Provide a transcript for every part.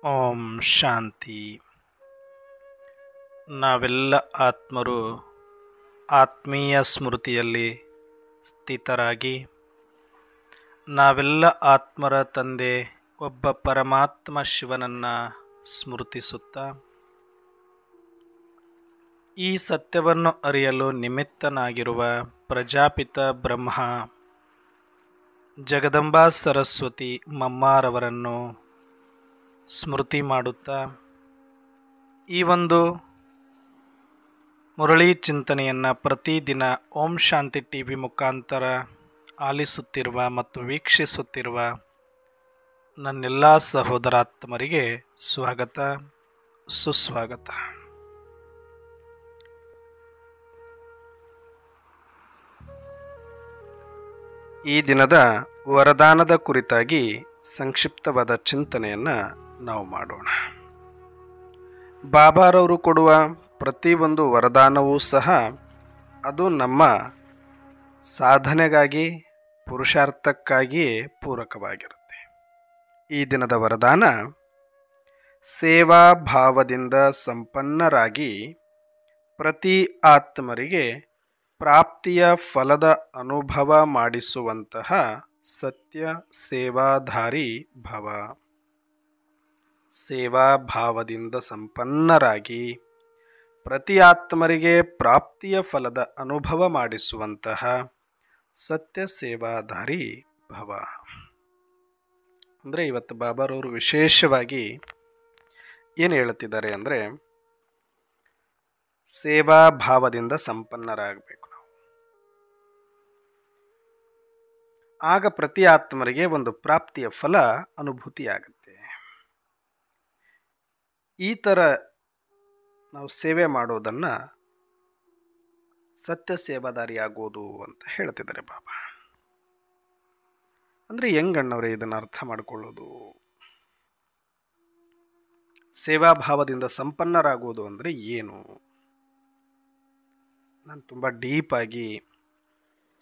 ಓಂ ಶಾಂತಿ. ನಾವೆಲ್ಲ ಆತ್ಮರು ಆತ್ಮೀಯ ಸ್ಮೃತಿಯಲ್ಲಿ ಸ್ಥಿತರಾಗಿ ನಾವೆಲ್ಲ ಆತ್ಮರ ತಂದೆ ಒಬ್ಬ ಪರಮಾತ್ಮ ಶಿವನನ್ನು ಸ್ಮೃತಿಸುತ್ತಾ ಈ ಸತ್ಯವನ್ನು ಅರಿಯಲು ನಿಮಿತ್ತನಾಗಿರುವ ಪ್ರಜಾಪಿತ ಬ್ರಹ್ಮ ಜಗದಂಬಾ ಸರಸ್ವತಿ ಮಮ್ಮಾರವರನ್ನು ಸ್ಮೃತಿ ಮಾಡುತ್ತಾ ಈ ಒಂದು ಮುರಳಿ ಚಿಂತನೆಯನ್ನು ಪ್ರತಿದಿನ ಓಂ ಶಾಂತಿ ಟಿವಿ ಮುಖಾಂತರ ಆಲಿಸುತ್ತಿರುವ ಮತ್ತು ವೀಕ್ಷಿಸುತ್ತಿರುವ ನನ್ನೆಲ್ಲ ಸಹೋದರಾತ್ಮರಿಗೆ ಸ್ವಾಗತ, ಸುಸ್ವಾಗತ. ಈ ದಿನದ ವರದಾನದ ಕುರಿತಾಗಿ ಸಂಕ್ಷಿಪ್ತವಾದ ಚಿಂತನೆಯನ್ನು ನಾವು ಮಾಡೋಣ. ಬಾಬಾರವರು ಕೊಡುವ ಪ್ರತಿಯೊಂದು ವರದಾನವೂ ಸಹ ಅದು ನಮ್ಮ ಸಾಧನೆಗಾಗಿ, ಪುರುಷಾರ್ಥಕ್ಕಾಗಿಯೇ ಪೂರಕವಾಗಿರುತ್ತೆ. ಈ ದಿನದ ವರದಾನ: ಸೇವಾ ಭಾವದಿಂದ ಸಂಪನ್ನರಾಗಿ ಪ್ರತಿ ಆತ್ಮರಿಗೆ ಪ್ರಾಪ್ತಿಯ ಫಲದ ಅನುಭವ ಮಾಡಿಸುವಂತಹ ಸತ್ಯ ಸೇವಾಧಾರಿ ಭವ. ಸೇವಾ ಭಾವದಿಂದ ಸಂಪನ್ನರಾಗಿ ಪ್ರತಿ ಆತ್ಮರಿಗೆ ಪ್ರಾಪ್ತಿಯ ಫಲದ ಅನುಭವ ಮಾಡಿಸುವಂತಹ ಸತ್ಯ ಸೇವಾಧಾರಿ ಭವ. ಅಂದರೆ ಇವತ್ತು ಬಾಬಾರವರು ವಿಶೇಷವಾಗಿ ಏನು ಹೇಳ್ತಿದ್ದಾರೆ ಅಂದರೆ, ಸೇವಾ ಭಾವದಿಂದ ಸಂಪನ್ನರಾಗಬೇಕು ನಾವು. ಆಗ ಪ್ರತಿ ಆತ್ಮರಿಗೆ ಒಂದು ಪ್ರಾಪ್ತಿಯ ಫಲ ಅನುಭೂತಿಯಾಗುತ್ತೆ. ಈ ಥರ ನಾವು ಸೇವೆ ಮಾಡೋದನ್ನು ಸತ್ಯ ಸೇವಾದಾರಿ ಆಗೋದು ಅಂತ ಹೇಳ್ತಿದ್ದಾರೆ ಬಾಬಾ. ಅಂದರೆ ಹೆಂಗಣ್ಣವ್ರೆ ಇದನ್ನು ಅರ್ಥ ಮಾಡಿಕೊಳ್ಳೋದು? ಸೇವಾ ಭಾವದಿಂದ ಸಂಪನ್ನರಾಗೋದು ಅಂದರೆ ಏನು? ನಾನು ತುಂಬ ಡೀಪಾಗಿ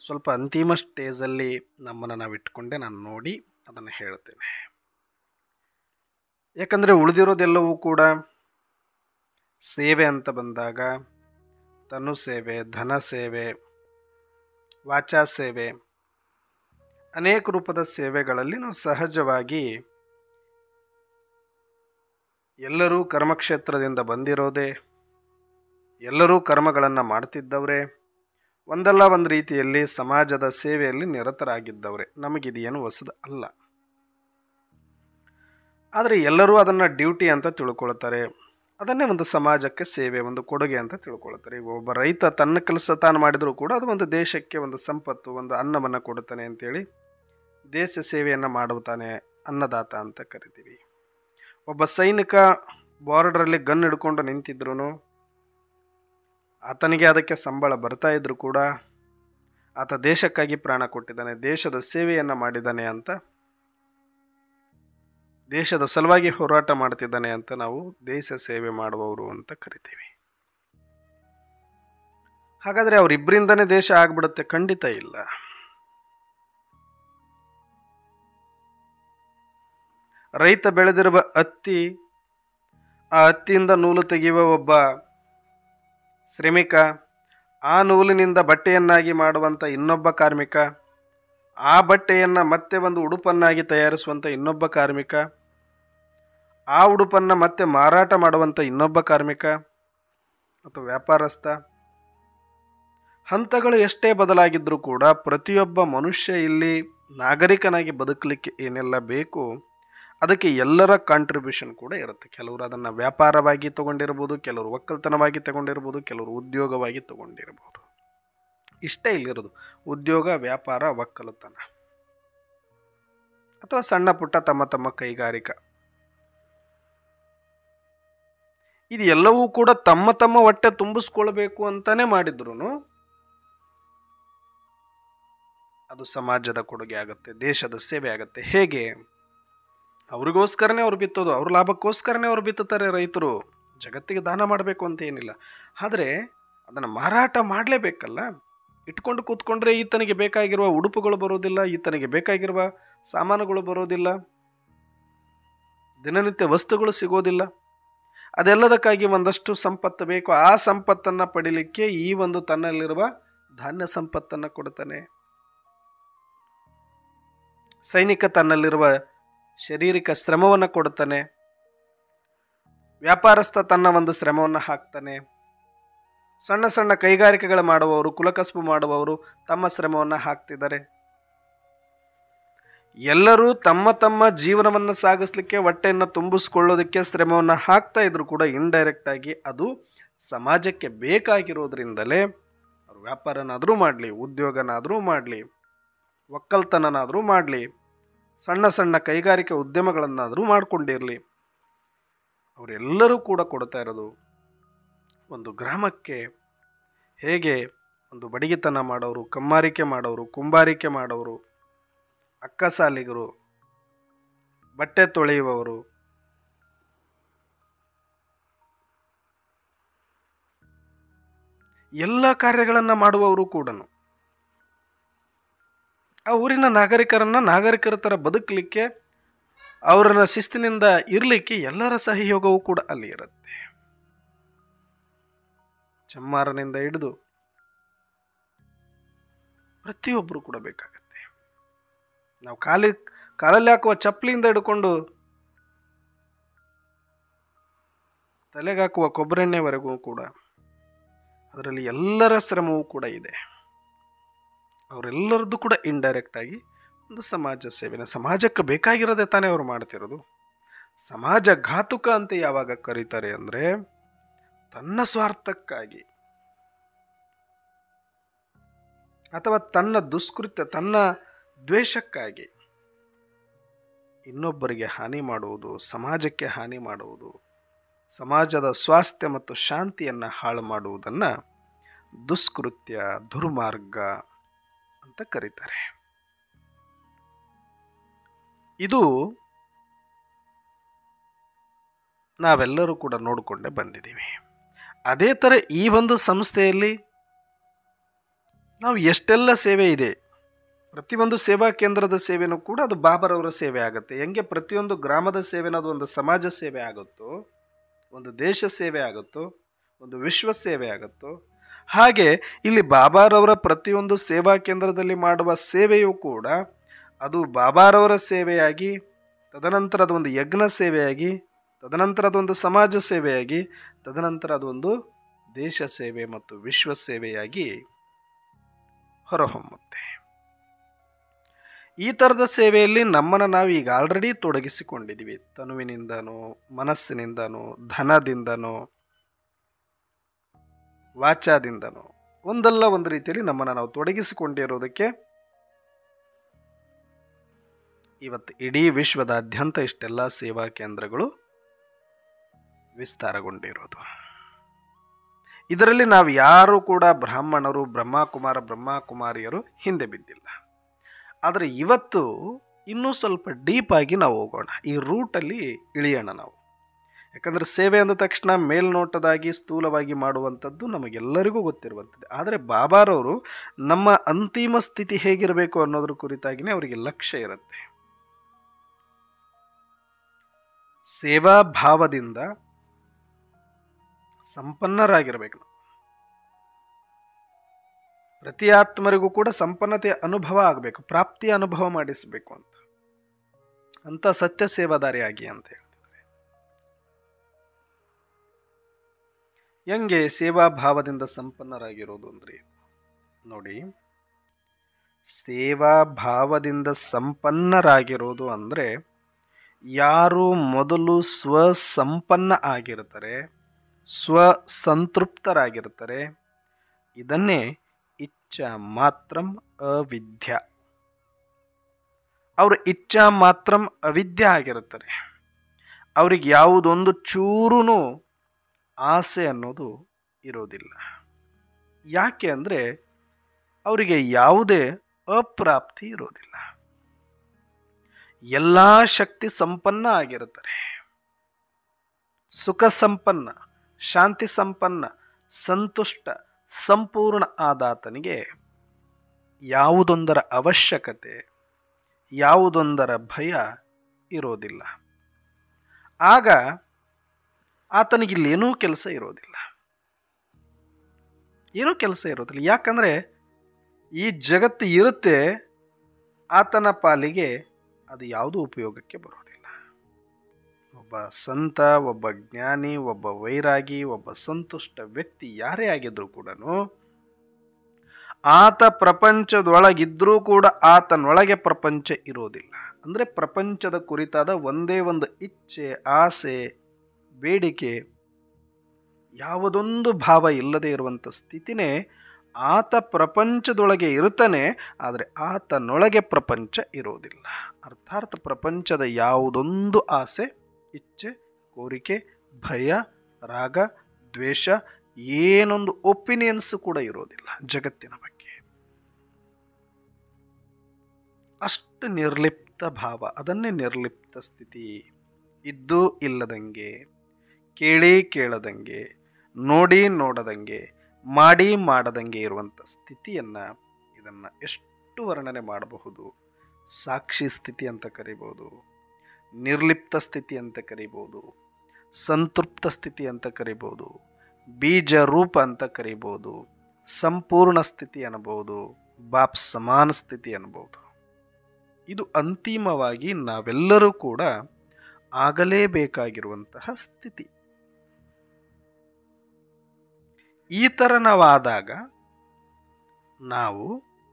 ಸ್ವಲ್ಪ ಅಂತಿಮ ಸ್ಟೇಜಲ್ಲಿ ನಮ್ಮನ್ನು ನಾವು ಇಟ್ಕೊಂಡೆ ನಾನು ನೋಡಿ ಅದನ್ನು ಹೇಳ್ತೇನೆ. ಯಾಕಂದರೆ ಉಳಿದಿರೋದೆಲ್ಲವೂ ಕೂಡ ಸೇವೆ ಅಂತ ಬಂದಾಗ ತನು ಸೇವೆ, ಧನ ಸೇವೆ, ವಾಚಾ ಸೇವೆ, ಅನೇಕ ರೂಪದ ಸೇವೆಗಳಲ್ಲಿ ನಾವು ಸಹಜವಾಗಿ ಎಲ್ಲರೂ ಕರ್ಮಕ್ಷೇತ್ರದಿಂದ ಬಂದಿರೋದೇ, ಎಲ್ಲರೂ ಕರ್ಮಗಳನ್ನು ಮಾಡ್ತಿದ್ದವರೇ, ಒಂದಲ್ಲ ಒಂದು ರೀತಿಯಲ್ಲಿ ಸಮಾಜದ ಸೇವೆಯಲ್ಲಿ ನಿರತರಾಗಿದ್ದವರೇ. ನಮಗಿದೇನು ಹೊಸದು ಅಲ್ಲ. ಆದರೆ ಎಲ್ಲರೂ ಅದನ್ನು ಡ್ಯೂಟಿ ಅಂತ ತಿಳ್ಕೊಳ್ತಾರೆ. ಅದನ್ನೇ ಒಂದು ಸಮಾಜಕ್ಕೆ ಸೇವೆ, ಒಂದು ಕೊಡುಗೆ ಅಂತ ತಿಳ್ಕೊಳ್ತಾರೆ. ಈಗ ಒಬ್ಬ ರೈತ ತನ್ನ ಕೆಲಸ ತಾನು ಮಾಡಿದರೂ ಕೂಡ ಅದು ಒಂದು ದೇಶಕ್ಕೆ ಒಂದು ಸಂಪತ್ತು, ಒಂದು ಅನ್ನವನ್ನು ಕೊಡುತ್ತಾನೆ ಅಂತೇಳಿ ದೇಶ ಸೇವೆಯನ್ನು ಮಾಡುತ್ತಾನೆ, ಅನ್ನದಾತ ಅಂತ ಕರಿತೀವಿ. ಒಬ್ಬ ಸೈನಿಕ ಬಾರ್ಡ್ರಲ್ಲಿ ಗನ್ ಹಿಡ್ಕೊಂಡು ನಿಂತಿದ್ರು, ಆತನಿಗೆ ಅದಕ್ಕೆ ಸಂಬಳ ಬರ್ತಾ ಇದ್ರು ಕೂಡ ಆತ ದೇಶಕ್ಕಾಗಿ ಪ್ರಾಣ ಕೊಟ್ಟಿದ್ದಾನೆ, ದೇಶದ ಸೇವೆಯನ್ನು ಮಾಡಿದ್ದಾನೆ ಅಂತ, ದೇಶದ ಸಲುವಾಗಿ ಹೋರಾಟ ಮಾಡ್ತಿದ್ದಾನೆ ಅಂತ ನಾವು ದೇಶ ಸೇವೆ ಮಾಡುವವರು ಅಂತ ಕರಿತೀವಿ. ಹಾಗಾದರೆ ಅವರಿಬ್ಬರಿಂದನೇ ದೇಶ ಆಗ್ಬಿಡುತ್ತೆ? ಖಂಡಿತ ಇಲ್ಲ. ರೈತ ಬೆಳೆದಿರುವ ಹತ್ತಿ, ಆ ಹತ್ತಿಯಿಂದ ನೂಲು ತೆಗೆಯುವ ಒಬ್ಬ ಶ್ರಮಿಕ, ಆ ನೂಲಿನಿಂದ ಬಟ್ಟೆಯನ್ನಾಗಿ ಮಾಡುವಂಥ ಇನ್ನೊಬ್ಬ ಕಾರ್ಮಿಕ, ಆ ಬಟ್ಟೆಯನ್ನು ಮತ್ತೆ ಒಂದು ಉಡುಪನ್ನಾಗಿ ತಯಾರಿಸುವಂಥ ಇನ್ನೊಬ್ಬ ಕಾರ್ಮಿಕ, ಆ ಉಡುಪನ್ನು ಮತ್ತೆ ಮಾರಾಟ ಮಾಡುವಂಥ ಇನ್ನೊಬ್ಬ ಕಾರ್ಮಿಕ ಅಥವಾ ವ್ಯಾಪಾರಸ್ಥ, ಹಂತಗಳು ಎಷ್ಟೇ ಬದಲಾಗಿದ್ದರೂ ಕೂಡ ಪ್ರತಿಯೊಬ್ಬ ಮನುಷ್ಯ ಇಲ್ಲಿ ನಾಗರಿಕನಾಗಿ ಬದುಕಲಿಕ್ಕೆ ಏನೆಲ್ಲ ಬೇಕು ಅದಕ್ಕೆ ಎಲ್ಲರ ಕಾಂಟ್ರಿಬ್ಯೂಷನ್ ಕೂಡ ಇರುತ್ತೆ. ಕೆಲವರು ಅದನ್ನು ವ್ಯಾಪಾರವಾಗಿ ತಗೊಂಡಿರ್ಬೋದು, ಕೆಲವರು ಒಕ್ಕಲ್ತನವಾಗಿ ತಗೊಂಡಿರ್ಬೋದು, ಕೆಲವರು ಉದ್ಯೋಗವಾಗಿ ತಗೊಂಡಿರ್ಬೋದು. ಇಷ್ಟೇ ಇಲ್ಲಿರೋದು: ಉದ್ಯೋಗ, ವ್ಯಾಪಾರ, ಒಕ್ಕಲತನ ಅಥವಾ ಸಣ್ಣ ಪುಟ್ಟ ತಮ್ಮ ತಮ್ಮ ಕೈಗಾರಿಕಾ. ಇದು ಎಲ್ಲವೂ ಕೂಡ ತಮ್ಮ ತಮ್ಮ ಹೊಟ್ಟೆ ತುಂಬಿಸ್ಕೊಳ್ಬೇಕು ಅಂತಾನೆ ಮಾಡಿದ್ರು ಅದು ಸಮಾಜದ ಕೊಡುಗೆ ಆಗುತ್ತೆ, ದೇಶದ ಸೇವೆ ಆಗುತ್ತೆ. ಹೇಗೆ? ಅವ್ರಿಗೋಸ್ಕರನೇ ಅವ್ರು ಬಿತ್ತೋದು, ಅವ್ರ ಲಾಭಕ್ಕೋಸ್ಕರನೇ ಅವ್ರು ಬಿತ್ತುತ್ತಾರೆ. ರೈತರು ಜಗತ್ತಿಗೆ ದಾನ ಮಾಡಬೇಕು ಅಂತ ಏನಿಲ್ಲ, ಆದರೆ ಅದನ್ನು ಮಾರಾಟ ಮಾಡಲೇಬೇಕಲ್ಲ. ಇಟ್ಕೊಂಡು ಕೂತ್ಕೊಂಡ್ರೆ ಈತನಿಗೆ ಬೇಕಾಗಿರುವ ಉಡುಪುಗಳು ಬರೋದಿಲ್ಲ, ಈತನಿಗೆ ಬೇಕಾಗಿರುವ ಸಾಮಾನುಗಳು ಬರೋದಿಲ್ಲ. ದಿನನಿತ್ಯ ವಸ್ತುಗಳು ಸಿಗೋದಿಲ್ಲ. ಅದೆಲ್ಲದಕ್ಕಾಗಿ ಒಂದಷ್ಟು ಸಂಪತ್ತು ಬೇಕು. ಆ ಸಂಪತ್ತನ್ನು ಪಡಿಲಿಕ್ಕೆ ಈ ಒಂದು ತನ್ನಲ್ಲಿರುವ ಧಾನ್ಯ ಸಂಪತ್ತನ್ನು ಕೊಡ್ತಾನೆ. ಸೈನಿಕ ತನ್ನಲ್ಲಿರುವ ಶಾರೀರಿಕ ಶ್ರಮವನ್ನು ಕೊಡ್ತಾನೆ. ವ್ಯಾಪಾರಸ್ಥ ತನ್ನ ಒಂದು ಶ್ರಮವನ್ನು ಹಾಕ್ತಾನೆ. ಸಣ್ಣ ಸಣ್ಣ ಕೈಗಾರಿಕೆಗಳು ಮಾಡುವವರು, ಕುಲಕಸಬು ಮಾಡುವವರು ತಮ್ಮ ಶ್ರಮವನ್ನು ಹಾಕ್ತಿದ್ದಾರೆ. ಎಲ್ಲರೂ ತಮ್ಮ ತಮ್ಮ ಜೀವನವನ್ನು ಸಾಗಿಸ್ಲಿಕ್ಕೆ, ಹೊಟ್ಟೆಯನ್ನು ತುಂಬಿಸ್ಕೊಳ್ಳೋದಕ್ಕೆ ಶ್ರಮವನ್ನು ಹಾಕ್ತಾ ಇದ್ರು ಕೂಡ ಇಂಡೈರೆಕ್ಟ್ ಆಗಿ ಅದು ಸಮಾಜಕ್ಕೆ ಬೇಕಾಗಿರೋದ್ರಿಂದಲೇ ಅವರು ವ್ಯಾಪಾರನಾದರೂ ಮಾಡಲಿ, ಉದ್ಯೋಗನಾದರೂ ಮಾಡಲಿ, ಒಕ್ಕಲ್ತನನಾದರೂ ಮಾಡಲಿ, ಸಣ್ಣ ಸಣ್ಣ ಕೈಗಾರಿಕೆ ಉದ್ಯಮಗಳನ್ನಾದರೂ ಮಾಡಿಕೊಂಡಿರಲಿ, ಅವರೆಲ್ಲರೂ ಕೂಡ ಕೊಡ್ತಾ ಇರೋದು ಒಂದು ಗ್ರಾಮಕ್ಕೆ. ಹೇಗೆ ಒಂದು ಬಡಗಿತನ ಮಾಡೋರು, ಕಮ್ಮಾರಿಕೆ ಮಾಡೋರು, ಕುಂಬಾರಿಕೆ ಮಾಡೋರು, ಅಕ್ಕಸಾಲಿಗರು, ಬಟ್ಟೆ ತೊಳೆಯುವವರು, ಎಲ್ಲ ಕಾರ್ಯಗಳನ್ನು ಮಾಡುವವರು ಕೂಡ ಆ ಊರಿನ ನಾಗರಿಕರ ಥರ ಬದುಕಲಿಕ್ಕೆ, ಅವರನ್ನ ಶಿಸ್ತಿನಿಂದ ಇರಲಿಕ್ಕೆ ಎಲ್ಲರ ಸಹಯೋಗವೂ ಕೂಡ ಅಲ್ಲಿ ಇರುತ್ತೆ. ಚಮ್ಮಾರನಿಂದ ಹಿಡಿದು ಪ್ರತಿಯೊಬ್ಬರು ಕೂಡ ಬೇಕಾಗತ್ತೆ. ನಾವು ಕಾಲಲ್ಲಿ ಹಾಕುವ ಚಪ್ಪಲಿಯಿಂದ ಹಿಡ್ಕೊಂಡು ತಲೆಗೆ ಹಾಕುವ ಕೊಬ್ಬರೆಣ್ಣೆವರೆಗೂ ಕೂಡ ಅದರಲ್ಲಿ ಎಲ್ಲರ ಶ್ರಮವೂ ಕೂಡ ಇದೆ. ಅವರೆಲ್ಲರದ್ದು ಕೂಡ ಇಂಡೈರೆಕ್ಟ್ ಆಗಿ ಒಂದು ಸಮಾಜ ಸೇವೆನ, ಸಮಾಜಕ್ಕೆ ಬೇಕಾಗಿರೋದೇ ತಾನೇ ಅವರು ಮಾಡ್ತಿರೋದು. ಸಮಾಜ ಘಾತುಕ ಅಂತ ಯಾವಾಗ ಕರೀತಾರೆ ಅಂದರೆ, ತನ್ನ ಸ್ವಾರ್ಥಕ್ಕಾಗಿ ಅಥವಾ ತನ್ನ ದುಷ್ಕೃತ್ಯ, ತನ್ನ ದ್ವೇಷಕ್ಕಾಗಿ ಇನ್ನೊಬ್ಬರಿಗೆ ಹಾನಿ ಮಾಡುವುದು, ಸಮಾಜಕ್ಕೆ ಹಾನಿ ಮಾಡುವುದು, ಸಮಾಜದ ಸ್ವಾಸ್ಥ್ಯ ಮತ್ತು ಶಾಂತಿಯನ್ನು ಹಾಳು ಮಾಡುವುದನ್ನು ದುಷ್ಕೃತ್ಯ, ದುರ್ಮಾರ್ಗ ಅಂತ ಕರೀತಾರೆ. ಇದು ನಾವೆಲ್ಲರೂ ಕೂಡ ನೋಡಿಕೊಂಡೇ ಬಂದಿದ್ದೀವಿ. ಅದೇ ಥರ ಈ ಒಂದು ಸಂಸ್ಥೆಯಲ್ಲಿ ನಾವು ಎಷ್ಟೆಲ್ಲ ಸೇವೆ ಇದೆ, ಪ್ರತಿಯೊಂದು ಸೇವಾ ಕೇಂದ್ರದ ಸೇವೆನೂ ಕೂಡ ಅದು ಬಾಬರವರ ಸೇವೆ ಆಗುತ್ತೆ. ಹೆಂಗೆ ಪ್ರತಿಯೊಂದು ಗ್ರಾಮದ ಸೇವೆನ ಅದು ಒಂದು ಸಮಾಜ ಸೇವೆ ಆಗುತ್ತೋ, ಒಂದು ದೇಶ ಸೇವೆ ಆಗುತ್ತೋ, ಒಂದು ವಿಶ್ವ ಸೇವೆ ಆಗುತ್ತೋ, ಹಾಗೆ ಇಲ್ಲಿ ಬಾಬಾರವರ ಪ್ರತಿಯೊಂದು ಸೇವಾ ಕೇಂದ್ರದಲ್ಲಿ ಮಾಡುವ ಸೇವೆಯೂ ಕೂಡ ಅದು ಬಾಬಾರವರ ಸೇವೆಯಾಗಿ, ತದನಂತರ ಅದೊಂದು ಯಜ್ಞ ಸೇವೆಯಾಗಿ, ತದನಂತರ ಅದೊಂದು ಸಮಾಜ ಸೇವೆಯಾಗಿ, ತದನಂತರ ಅದೊಂದು ದೇಶ ಸೇವೆ ಮತ್ತು ವಿಶ್ವ ಸೇವೆಯಾಗಿ ಹೊರಹೊಮ್ಮುತ್ತೆ. ಈ ಥರದ ಸೇವೆಯಲ್ಲಿ ನಮ್ಮನ್ನು ನಾವು ಈಗ ಆಲ್ರೆಡಿ ತೊಡಗಿಸಿಕೊಂಡಿದ್ದೀವಿ. ತನುವಿನಿಂದನೋ, ಮನಸ್ಸಿನಿಂದನೋ, ಧನದಿಂದನೋ, ವಾಚಾದಿಂದನೋ ಒಂದಲ್ಲ ಒಂದು ರೀತಿಯಲ್ಲಿ ನಮ್ಮನ್ನು ನಾವು ತೊಡಗಿಸಿಕೊಂಡಿರೋದಕ್ಕೆ ಇವತ್ತು ಇಡೀ ವಿಶ್ವದಾದ್ಯಂತ ಇಷ್ಟೆಲ್ಲ ಸೇವಾ ಕೇಂದ್ರಗಳು ವಿಸ್ತಾರಗೊಂಡಿರೋದು. ಇದರಲ್ಲಿ ನಾವು ಯಾರು ಕೂಡ ಬ್ರಾಹ್ಮಣರು, ಬ್ರಹ್ಮಕುಮಾರಿಯರು ಹಿಂದೆ ಬಿದ್ದಿಲ್ಲ. ಆದರೆ ಇವತ್ತು ಇನ್ನೂ ಸ್ವಲ್ಪ ಡೀಪಾಗಿ ನಾವು ಹೋಗೋಣ, ಈ ರೂಟಲ್ಲಿ ಇಳಿಯೋಣ ನಾವು. ಯಾಕಂದರೆ ಸೇವೆ ಅಂದ ತಕ್ಷಣ ಮೇಲ್ನೋಟದಾಗಿ ಸ್ಥೂಲವಾಗಿ ಮಾಡುವಂಥದ್ದು ನಮಗೆಲ್ಲರಿಗೂ ಗೊತ್ತಿರುವಂಥದ್ದು. ಆದರೆ ಬಾಬಾರವರು ನಮ್ಮ ಅಂತಿಮ ಸ್ಥಿತಿ ಹೇಗಿರಬೇಕು ಅನ್ನೋದ್ರ ಕುರಿತಾಗಿಯೇ ಅವರಿಗೆ ಲಕ್ಷ್ಯ ಇರುತ್ತೆ. ಸೇವಾ ಭಾವದಿಂದ ಸಂಪನ್ನರಾಗಿರಬೇಕು ನಾವು. ಪ್ರತಿ ಆತ್ಮರಿಗೂ ಕೂಡ ಸಂಪನ್ನತೆಯ ಅನುಭವ ಆಗಬೇಕು, ಪ್ರಾಪ್ತಿಯ ಅನುಭವ ಮಾಡಿಸಬೇಕು ಅಂತ ಸತ್ಯ ಸೇವಾದಾರಿಯಾಗಿ ಅಂತ ಹೇಳ್ತಿದ್ದಾರೆ. ಹೆಂಗೆ ಸೇವಾ ಭಾವದಿಂದ ಸಂಪನ್ನರಾಗಿರೋದು ಅಂದ್ರೆ ನೋಡಿ, ಸೇವಾ ಭಾವದಿಂದ ಸಂಪನ್ನರಾಗಿರೋದು ಅಂದರೆ ಯಾರು ಮೊದಲು ಸ್ವಸಂಪನ್ನ ಆಗಿರ್ತಾರೆ, ಸ್ವಸಂತೃಪ್ತರಾಗಿರ್ತಾರೆ, ಇದನ್ನೇ ಇಚ್ಛಾ ಮಾತ್ರಂ ಅವಿದ್ಯ. ಅವರು ಇಚ್ಛಾ ಮಾತ್ರಂ ಅವಿದ್ಯ ಆಗಿರುತ್ತಾರೆ. ಅವ್ರಿಗೆ ಯಾವುದೊಂದು ಚೂರೂ ಆಸೆ ಅನ್ನೋದು ಇರೋದಿಲ್ಲ. ಯಾಕೆ ಅಂದರೆ ಅವರಿಗೆ ಯಾವುದೇ ಅಪ್ರಾಪ್ತಿ ಇರೋದಿಲ್ಲ. ಎಲ್ಲ ಶಕ್ತಿ ಸಂಪನ್ನ ಆಗಿರುತ್ತಾರೆ, ಸುಖ ಸಂಪನ್ನ, ಶಾಂತಿ ಸಂಪನ್ನ, ಸಂತುಷ್ಟ, ಸಂಪೂರ್ಣ ಆದಾತನಿಗೆ ಯಾವುದೊಂದರ ಅವಶ್ಯಕತೆ, ಯಾವುದೊಂದರ ಭಯ ಇರೋದಿಲ್ಲ. ಆಗ ಆತನಿಗಿಲ್ಲೇನೂ ಕೆಲಸ ಇರೋದಿಲ್ಲ, ಏನೂ ಕೆಲಸ ಇರೋದಿಲ್ಲ. ಯಾಕಂದರೆ ಈ ಜಗತ್ತು ಇರುತ್ತೆ, ಆತನ ಪಾಲಿಗೆ ಅದು ಯಾವುದೂ ಉಪಯೋಗಕ್ಕೆ ಬರೋದಿಲ್ಲ. ಒಬ್ಬ ಸಂತ, ಒಬ್ಬ ಜ್ಞಾನಿ, ಒಬ್ಬ ವೈರಾಗಿ, ಒಬ್ಬ ಸಂತುಷ್ಟ ವ್ಯಕ್ತಿ ಯಾರೇ ಆಗಿದ್ರೂ ಕೂಡ ಆತ ಪ್ರಪಂಚದೊಳಗಿದ್ರೂ ಕೂಡ ಆತನೊಳಗೆ ಪ್ರಪಂಚ ಇರೋದಿಲ್ಲ. ಅಂದರೆ ಪ್ರಪಂಚದ ಕುರಿತಾದ ಒಂದೇ ಒಂದು ಇಚ್ಛೆ, ಆಸೆ, ಬೇಡಿಕೆ, ಯಾವುದೊಂದು ಭಾವ ಇಲ್ಲದೆ ಇರುವಂಥ ಸ್ಥಿತಿನೇ ಆತ ಪ್ರಪಂಚದೊಳಗೆ ಇರುತ್ತಾನೆ, ಆದರೆ ಆತನೊಳಗೆ ಪ್ರಪಂಚ ಇರೋದಿಲ್ಲ. ಅರ್ಥಾತ್ ಪ್ರಪಂಚದ ಯಾವುದೊಂದು ಆಸೆ, ಇಚ್ಛೆ, ಕೋರಿಕೆ, ಭಯ, ರಾಗ, ದ್ವೇಷ, ಏನೊಂದು ಒಪಿನಿಯನ್ಸ್ ಕೂಡ ಇರೋದಿಲ್ಲ ಜಗತ್ತಿನ ಬಗ್ಗೆ. ಅಷ್ಟು ನಿರ್ಲಿಪ್ತ ಭಾವ, ಅದನ್ನೇ ನಿರ್ಲಿಪ್ತ ಸ್ಥಿತಿ. ಇದ್ದು ಇಲ್ಲದಂಗೆ, ಕೇಳಿ ಕೇಳದಂಗೆ, ನೋಡಿ ನೋಡದಂಗೆ, ಮಾಡಿ ಮಾಡದಂಗೆ ಇರುವಂಥ ಸ್ಥಿತಿಯನ್ನು, ಇದನ್ನು ಎಷ್ಟು ವರ್ಣನೆ ಮಾಡಬಹುದು? ಸಾಕ್ಷಿ ಸ್ಥಿತಿ ಅಂತ ಕರಿಬೋದು, ನಿರ್ಲಿಪ್ತ ಸ್ಥಿತಿ ಅಂತ ಕರಿಬೋದು, ಸಂತೃಪ್ತ ಸ್ಥಿತಿ ಅಂತ ಕರಿಬೋದು, ಬೀಜ ರೂಪ ಅಂತ ಕರಿಬೋದು, ಸಂಪೂರ್ಣ ಸ್ಥಿತಿ ಅನ್ಬೋದು, ಬಾಪ್ ಸಮಾನ ಸ್ಥಿತಿ ಅನ್ಬೋದು. ಇದು ಅಂತಿಮವಾಗಿ ನಾವೆಲ್ಲರೂ ಕೂಡ ಆಗಲೇಬೇಕಾಗಿರುವಂತಹ ಸ್ಥಿತಿ. ಈ ಥರ ನಾವಾದಾಗ ನಾವು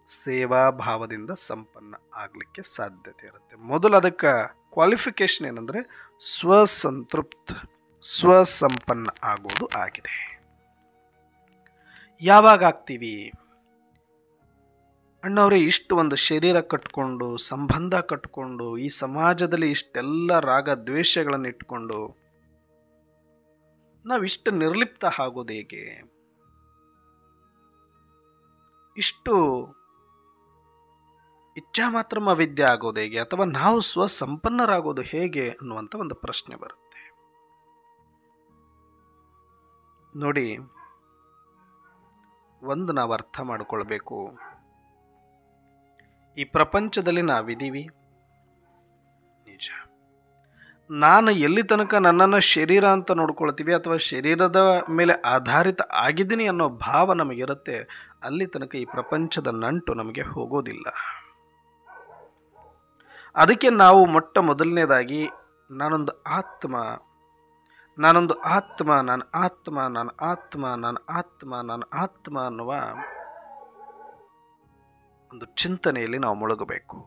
ಸೇವಾ ಭಾವದಿಂದ ಸಂಪನ್ನ ಆಗಲಿಕ್ಕೆ ಸಾಧ್ಯತೆ ಇರುತ್ತೆ. ಮೊದಲು ಅದಕ್ಕೆ ಕ್ವಾಲಿಫಿಕೇಶನ್ ಏನಂದರೆ ಸ್ವಸಂತೃಪ್ತ, ಸ್ವಸಂಪನ್ನ ಆಗೋದು ಆಗಿದೆ. ಯಾವಾಗ ಆಗ್ತೀವಿ? ಅಣ್ಣವ್ರೆ, ಇಷ್ಟು ಒಂದು ಶರೀರ ಕಟ್ಕೊಂಡು, ಸಂಬಂಧ ಕಟ್ಕೊಂಡು, ಈ ಸಮಾಜದಲ್ಲಿ ಇಷ್ಟೆಲ್ಲ ರಾಗ ದ್ವೇಷಗಳನ್ನು ಇಟ್ಕೊಂಡು ನಾವಿಷ್ಟು ನಿರ್ಲಿಪ್ತ ಆಗೋದು ಹೇಗೆ? ಇಷ್ಟು ಇಚ್ಛಾ ಮಾತ್ರ ಅವಿದ್ಯೆ ಆಗೋದು ಹೇಗೆ? ಅಥವಾ ನಾವು ಸ್ವಸಂಪನ್ನರಾಗೋದು ಹೇಗೆ ಅನ್ನುವಂಥ ಒಂದು ಪ್ರಶ್ನೆ ಬರುತ್ತೆ. ನೋಡಿ, ಒಂದು ನಾವು ಅರ್ಥ ಮಾಡಿಕೊಳ್ಬೇಕು, ಈ ಪ್ರಪಂಚದಲ್ಲಿ ನಾವಿದ್ದೀವಿ ನಿಜ. ನಾನು ಎಲ್ಲಿ ತನಕ ನನ್ನನ್ನು ಶರೀರ ಅಂತ ನೋಡ್ಕೊಳ್ತೀವಿ ಅಥವಾ ಶರೀರದ ಮೇಲೆ ಆಧಾರಿತ ಆಗಿದ್ದೀನಿ ಅನ್ನೋ ಭಾವ ನಮಗಿರುತ್ತೆ, ಅಲ್ಲಿ ತನಕ ಈ ಪ್ರಪಂಚದ ನಂಟು ನಮಗೆ ಹೋಗೋದಿಲ್ಲ. ಅದಕ್ಕೆ ನಾವು ಮೊಟ್ಟ ಮೊದಲನೇದಾಗಿ ನಾನೊಂದು ಆತ್ಮ, ನಾನೊಂದು ಆತ್ಮ, ನಾನು ಆತ್ಮ, ನಾನು ಆತ್ಮ, ನಾನು ಆತ್ಮ, ನಾನು ಆತ್ಮ ಅನ್ನುವ ಒಂದು ಚಿಂತನೆಯಲ್ಲಿ ನಾವು ಮುಳುಗಬೇಕು.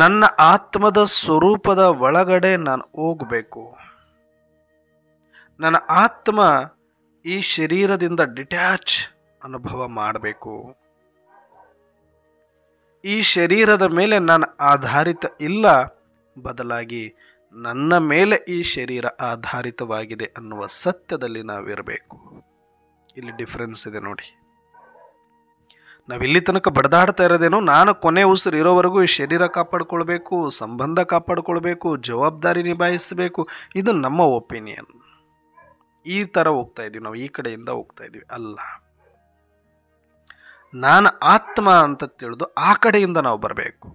ನನ್ನ ಆತ್ಮದ ಸ್ವರೂಪದ ಒಳಗಡೆ ನಾನು ಹೋಗಬೇಕು. ನನ್ನ ಆತ್ಮ ಈ ಶರೀರದಿಂದ ಡಿಟ್ಯಾಚ್ ಅನುಭವ ಮಾಡಬೇಕು. ಈ ಶರೀರದ ಮೇಲೆ ನಾನು ಆಧಾರಿತ ಇಲ್ಲ, ಬದಲಾಗಿ ನನ್ನ ಮೇಲೆ ಈ ಶರೀರ ಆಧಾರಿತವಾಗಿದೆ ಅನ್ನುವ ಸತ್ಯದಲ್ಲಿ ನಾವಿರಬೇಕು. ಇಲ್ಲಿ ಡಿಫ್ರೆನ್ಸ್ ಇದೆ ನೋಡಿ. ನಾವಿಲ್ಲಿ ತನಕ ಬಡದಾಡ್ತಾ ಇರೋದೇನೋ, ನಾನು ಕೊನೆ ಉಸಿರು ಇರೋವರೆಗೂ ಈ ಶರೀರ ಕಾಪಾಡ್ಕೊಳ್ಬೇಕು, ಸಂಬಂಧ ಕಾಪಾಡ್ಕೊಳ್ಬೇಕು, ಜವಾಬ್ದಾರಿ ನಿಭಾಯಿಸಬೇಕು, ಇದು ನಮ್ಮ ಒಪಿನಿಯನ್. ಈ ಥರ ಹೋಗ್ತಾ ಇದ್ದೀವಿ ನಾವು, ಈ ಕಡೆಯಿಂದ ಹೋಗ್ತಾ ಇದ್ದೀವಿ. ಅಲ್ಲ, ನಾನು ಆತ್ಮ ಅಂತ ತಿಳಿದು ಆ ಕಡೆಯಿಂದ ನಾವು ಬರಬೇಕು.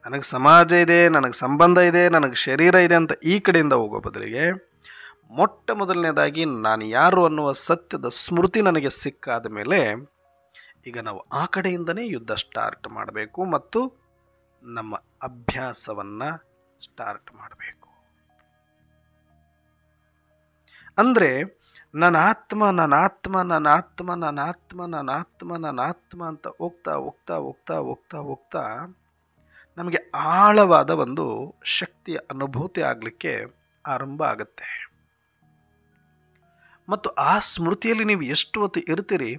ನನಗೆ ಸಮಾಜ ಇದೆ, ನನಗೆ ಸಂಬಂಧ ಇದೆ, ನನಗೆ ಶರೀರ ಇದೆ ಅಂತ ಈ ಕಡೆಯಿಂದ ಹೋಗೋ ಬದಲಿಗೆ ಮೊಟ್ಟ ಮೊದಲನೇದಾಗಿ ನಾನು ಯಾರು ಅನ್ನುವ ಸತ್ಯದ ಸ್ಮೃತಿ ನನಗೆ ಸಿಕ್ಕಾದ ಮೇಲೆ ಈಗ ನಾವು ಆ ಕಡೆಯಿಂದನೇ ಯುದ್ಧ ಸ್ಟಾರ್ಟ್ ಮಾಡಬೇಕು ಮತ್ತು ನಮ್ಮ ಅಭ್ಯಾಸವನ್ನು ಸ್ಟಾರ್ಟ್ ಮಾಡಬೇಕು. ಅಂದರೆ ನನ್ನ ಆತ್ಮ, ನನ್ನ ಆತ್ಮ, ನನ್ನ ಆತ್ಮ, ನನ್ನ ಆತ್ಮ, ನನ್ನ ಆತ್ಮ, ನನ್ನ ಆತ್ಮ ಅಂತ ಹೋಗ್ತಾ ಹೋಗ್ತಾ ಹೋಗ್ತಾ ಹೋಗ್ತಾ ಹೋಗ್ತಾ ನಮಗೆ ಆಳವಾದ ಒಂದು ಶಕ್ತಿಯ ಅನುಭೂತಿ ಆಗಲಿಕ್ಕೆ ಆರಂಭ ಆಗುತ್ತೆ. ಮತ್ತು ಆ ಸ್ಮೃತಿಯಲ್ಲಿ ನೀವು ಎಷ್ಟು ಹೊತ್ತು ಇರ್ತೀರಿ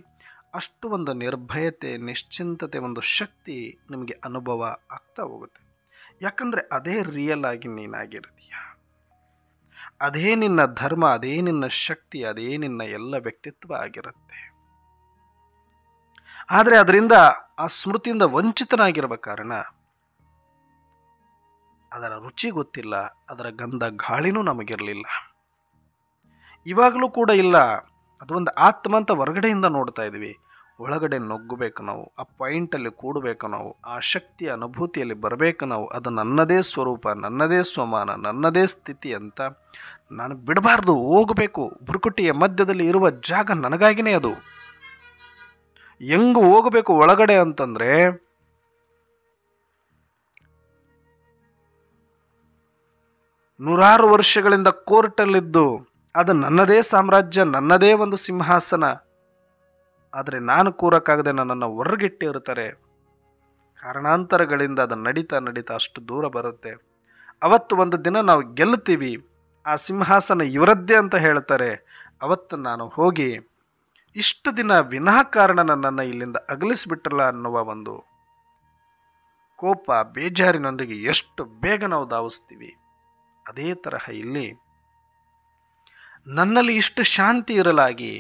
ಅಷ್ಟು ಒಂದು ನಿರ್ಭಯತೆ, ನಿಶ್ಚಿಂತತೆ, ಒಂದು ಶಕ್ತಿ ನಿಮಗೆ ಅನುಭವ ಆಗ್ತಾ ಹೋಗುತ್ತೆ. ಯಾಕಂದರೆ ಅದೇ ರಿಯಲ್ ಆಗಿ ನೀನಾಗಿರುತ್ತೀಯ, ಅದೇ ನಿನ್ನ ಧರ್ಮ, ಅದೇ ನಿನ್ನ ಶಕ್ತಿ, ಅದೇ ನಿನ್ನ ಎಲ್ಲ ವ್ಯಕ್ತಿತ್ವ ಆಗಿರುತ್ತೆ. ಆದರೆ ಅದರಿಂದ ಆ ಸ್ಮೃತಿಯಿಂದ ವಂಚಿತನಾಗಿರುವ ಕಾರಣ ಅದರ ರುಚಿ ಗೊತ್ತಿಲ್ಲ, ಅದರ ಗಂಧ ಗಾಳಿನೂ ನಮಗಿರಲಿಲ್ಲ, ಇವಾಗಲೂ ಕೂಡ ಇಲ್ಲ. ಅದು ಒಂದು ಆತ್ಮ ಅಂತ ಹೊರಗಡೆಯಿಂದ ನೋಡ್ತಾ ಇದ್ದೀವಿ, ಒಳಗಡೆ ನುಗ್ಗಬೇಕು ನಾವು, ಆ ಪಾಯಿಂಟಲ್ಲಿ ಕೂಡಬೇಕು ನಾವು, ಆ ಶಕ್ತಿಯ ಅನುಭೂತಿಯಲ್ಲಿ ಬರಬೇಕು ನಾವು. ಅದು ನನ್ನದೇ ಸ್ವರೂಪ, ನನ್ನದೇ ಸ್ವಮಾನ, ನನ್ನದೇ ಸ್ಥಿತಿ ಅಂತ ನಾನು ಬಿಡಬಾರ್ದು, ಹೋಗಬೇಕು. ಭ್ರುಕುಟಿಯ ಮಧ್ಯದಲ್ಲಿ ಇರುವ ಜಾಗ ನನಗಾಗಿನೇ ಅದು. ಹೆಂಗೆ ಹೋಗಬೇಕು ಒಳಗಡೆ ಅಂತಂದರೆ, ನೂರಾರು ವರ್ಷಗಳಿಂದ ಕೋರ್ಟಲ್ಲಿದ್ದು ಅದು ನನ್ನದೇ ಸಾಮ್ರಾಜ್ಯ, ನನ್ನದೇ ಒಂದು ಸಿಂಹಾಸನ. ಆದರೆ ನಾನು ಕೂರಕ್ಕಾಗದೆ ನನ್ನನ್ನು ಹೊರಗಿಟ್ಟಿರ್ತಾರೆ. ಕಾರಣಾಂತರಗಳಿಂದ ಅದು ನಡೀತಾ ನಡೀತಾ ಅಷ್ಟು ದೂರ ಬರುತ್ತೆ. ಅವತ್ತು ಒಂದು ದಿನ ನಾವು ಗೆಲ್ತೀವಿ, ಆ ಸಿಂಹಾಸನ ಇವರದ್ದೇ ಅಂತ ಹೇಳ್ತಾರೆ. ಅವತ್ತು ನಾನು ಹೋಗಿ ಇಷ್ಟು ದಿನ ವಿನಾಕಾರಣ ನನ್ನನ್ನು ಇಲ್ಲಿಂದ ಅಗಲಿಸಿಬಿಟ್ರಲ್ಲ ಅನ್ನುವ ಒಂದು ಕೋಪ, ಬೇಜಾರಿನೊಂದಿಗೆ ಎಷ್ಟು ಬೇಗ ನಾವು ಧಾವಿಸ್ತೀವಿ. ಅದೇ ತರಹ ಇಲ್ಲಿ ನನ್ನಲ್ಲಿ ಇಷ್ಟು ಶಾಂತಿ ಇರಲಾಗಿ,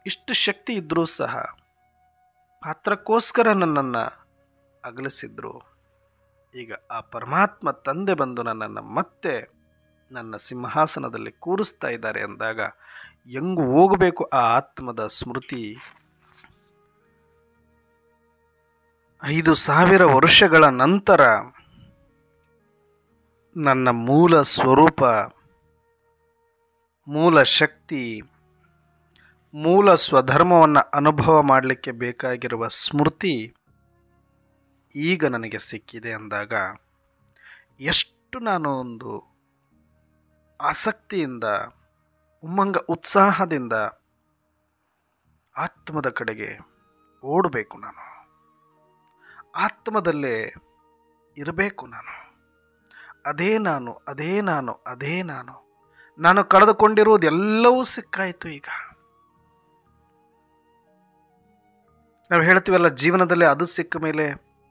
ಇಷ್ಟು ಶಕ್ತಿ ಇದ್ದರೂ ಸಹ ಪಾತ್ರಕ್ಕೋಸ್ಕರ ನನ್ನನ್ನು ಅಗಲಿಸಿದ್ರು. ಈಗ ಆ ಪರಮಾತ್ಮ ತಂದೆ ಬಂದು ನನ್ನನ್ನು ಮತ್ತೆ ನನ್ನ ಸಿಂಹಾಸನದಲ್ಲಿ ಕೂರಿಸ್ತಾ ಇದ್ದಾರೆ ಅಂದಾಗ ಹೆಂಗೆ ಹೋಗಬೇಕು ಆ ಆತ್ಮದ ಸ್ಮೃತಿ. 5,000 ವರ್ಷಗಳ ನಂತರ ನನ್ನ ಮೂಲ ಸ್ವರೂಪ, ಮೂಲ ಶಕ್ತಿ, ಮೂಲ ಸ್ವಧರ್ಮವನ್ನು ಅನುಭವ ಮಾಡಲಿಕ್ಕೆ ಬೇಕಾಗಿರುವ ಸ್ಮೃತಿ ಈಗ ನನಗೆ ಸಿಕ್ಕಿದೆ ಅಂದಾಗ ಎಷ್ಟು ನಾನು ಒಂದು ಆಸಕ್ತಿಯಿಂದ, ಉಮ್ಮಂಗ, ಉತ್ಸಾಹದಿಂದ ಆತ್ಮದ ಕಡೆಗೆ ಓಡಬೇಕು. ನಾನು ಆತ್ಮದಲ್ಲೇ ಇರಬೇಕು. ಅದೇ ನಾನು, ಅದೇ ನಾನು, ಅದೇ ನಾನು. ನಾನು ಕಳೆದುಕೊಂಡಿರುವುದೆಲ್ಲವೂ ಸಿಕ್ಕಾಯಿತು. ಈಗ ನಾವು ಹೇಳ್ತೀವಲ್ಲ, ಜೀವನದಲ್ಲಿ ಅದು ಸಿಕ್ಕ ಮೇಲೆ